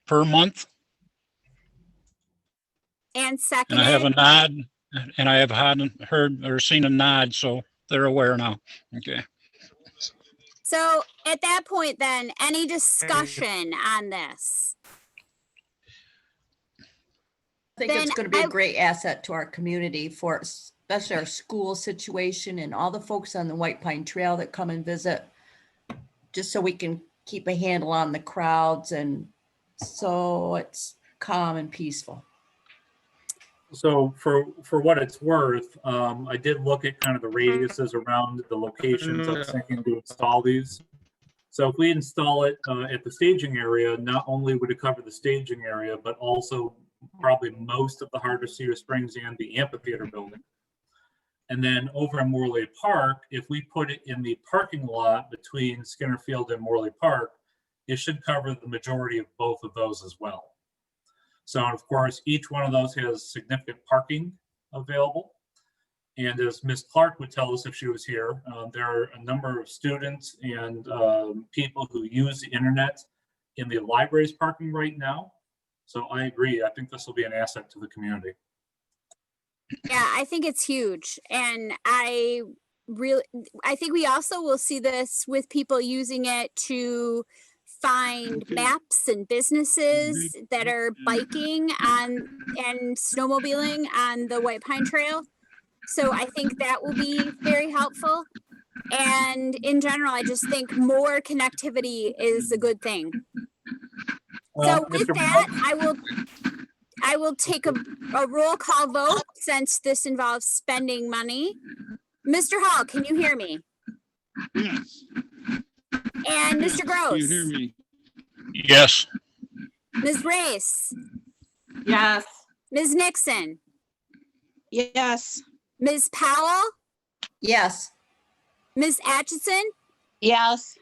per month. And second. And I have a nod, and I have heard or seen a nod, so they're aware now, okay? So at that point then, any discussion on this? I think it's Then going to be I- a great asset to our community for especially our school situation and all the folks on the White Pine Trail that come and visit, just so we can keep a handle on the crowds and so it's calm and peaceful. So for what it's worth, I did look at kind of the radiuses around the locations I was thinking to install these. So if we install it at the staging area, not only would it cover the staging area, but also probably most of the Heart of Cedar Springs and the amphitheater building. And then over in Morley Park, if we put it in the parking lot between Skinner Field and Morley Park, it should cover the majority of both of those as well. So of course, each one of those has significant parking available. And as Ms. Clark would tell us if she was here, there are a number of students and people who use the internet in the library's parking right now. So I agree. I think this will be an asset to the community. Yeah, I think it's huge. And I think we also will see this with people using it to find maps and businesses that are biking on and snowmobiling on the White Pine Trail. So I think that will be very helpful. And in general, I just think more connectivity is a good thing. So with Mr. that, I will take a roll call vote since this involves spending money. Mr. Hall, can you hear me? Yes. And Mr. Gross? You hear me? Yes. Ms. Race? Yes. Ms. Nixon? Yes. Ms. Powell? Yes. Ms. Atchison? Yes.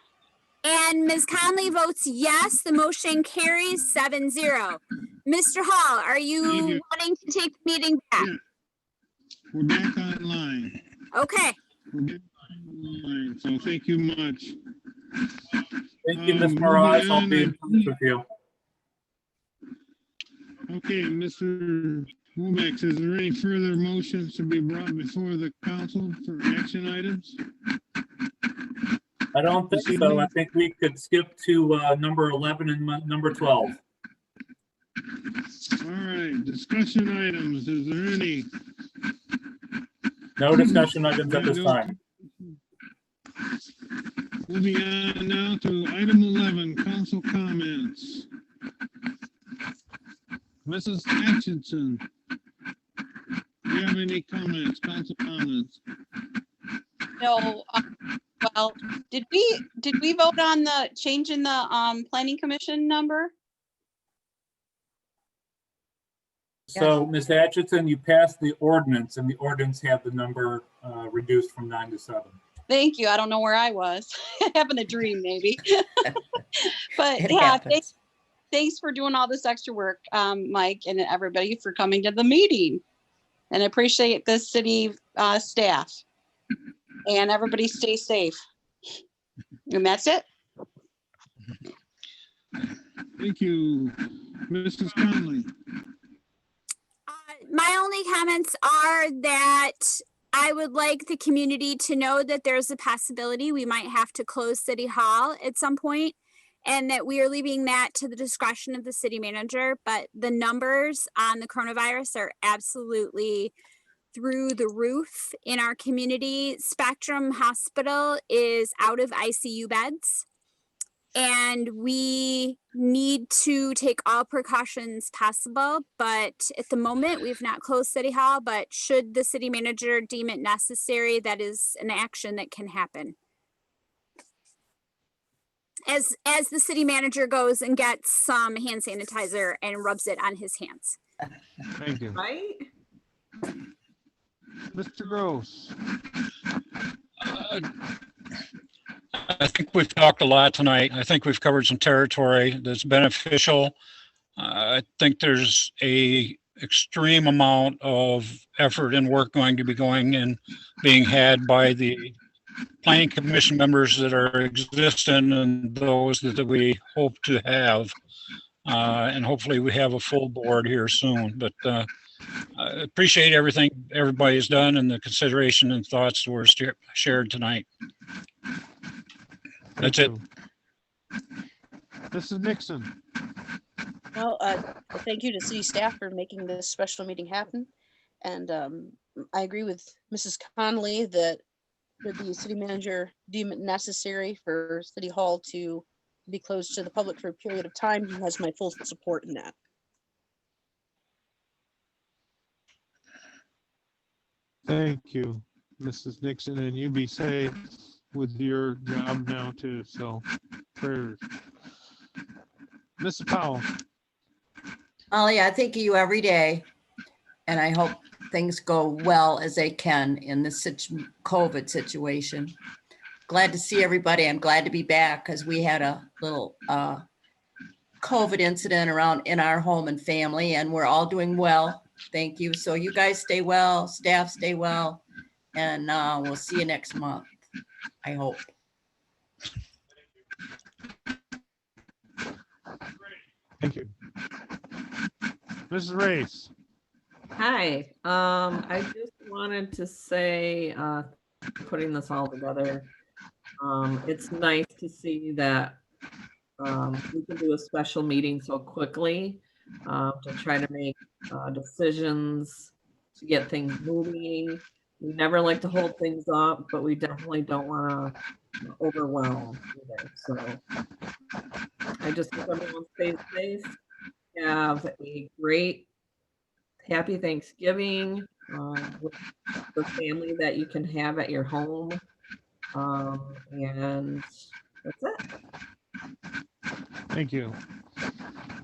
And Ms. Conley votes yes. The motion carries 7-0. Mr. Hall, are you Thank you. wanting to take the meeting back? Yeah. We're back online. Okay. We're back online, so thank you much. Thank you, Ms. Moving Moraes. I'll be in on. touch with you. Okay, Mr. Womack, is there any further motions to be brought before the council for action items? I don't think so. I think we could skip to number 11 and number 12. All right, discussion items, is there any? No discussion items at this time. Moving on now to item 11, council comments. Mrs. Atchison, do you have any comments, council comments? No, well, did we vote on the change in the planning commission number? So, Ms. Atchison, you passed the ordinance and the ordinance had the number reduced from 9 to 7. Thank you. I don't know where I was. Having a dream, maybe. But It yeah, happens. thanks for doing all this extra work, Mike, and everybody for coming to the meeting. And I appreciate the city staff. And everybody stay safe. And that's it. Thank you. Mrs. Conley. My only comments are that I would like the community to know that there's a possibility we might have to close City Hall at some point, and that we are leaving that to the discretion of the city manager. But the numbers on the coronavirus are absolutely through the roof in our community. Spectrum Hospital is out of ICU beds, and we need to take all precautions possible. But at the moment, we've not closed City Hall, but should the city manager deem it necessary, that is an action that can happen. As the city manager goes and gets some hand sanitizer and rubs it on his hands. Thank you. Right? Mr. Gross. I think we've talked a lot tonight. I think we've covered some territory that's beneficial. I think there's a extreme amount of effort and work going to be going and being had by the planning commission members that are existing and those that we hope to have. And hopefully we have a full board here soon, but I appreciate everything everybody's done and the consideration and thoughts that were shared tonight. That's it. Mrs. Nixon. Well, thank you to city staff for making this special meeting happen. And I agree with Mrs. Conley that the city manager deem it necessary for City Hall to be closed to the public for a period of time. He has my full support in that. Thank you, Mrs. Nixon, and you be safe with your job now too, so prayers. Mrs. Powell. Molly, I think of you every day, and I hope things go well as they can in this COVID situation. Glad to see everybody. I'm glad to be back because we had a little COVID incident around in our home and family, and we're all doing well. Thank you. So you guys stay well, staff stay well, and we'll see you next month, I hope. Thank you. Mrs. Race. Hi, I just wanted to say, putting this all together, it's nice to see that we can do a special meeting so quickly to try to make decisions, to get things moving. We never like to hold things up, but we definitely don't want to overwhelm either. So I just hope everyone stays safe. Have a great, happy Thanksgiving with the family that you can have at your home. And that's it. Thank you.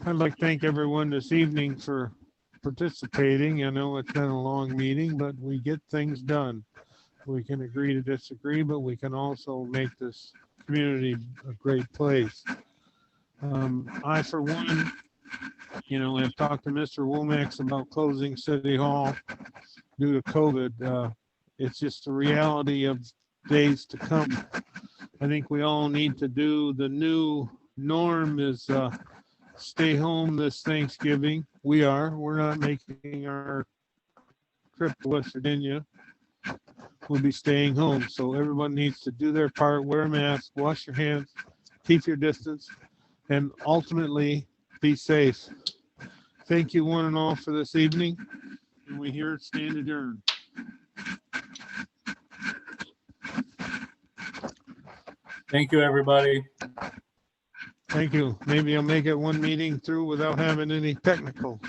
I'd like to thank everyone this evening for participating. I know it's been a long meeting, but we get things done. We can agree to disagree, but we can also make this community a great place. I, for one, have talked to Mr. Womack about closing City Hall due to COVID. It's just the reality of days to come. I think we all need to do the new norm is stay home this Thanksgiving. We're not making our trip to West Virginia. We'll be staying home. So everyone needs to do their part, wear a mask, wash your hands, keep your distance, and ultimately be safe. Thank you one and all for this evening. And we here stand adjourned. Thank you, everybody. Thank you. Maybe I'll make it one meeting through without having any technical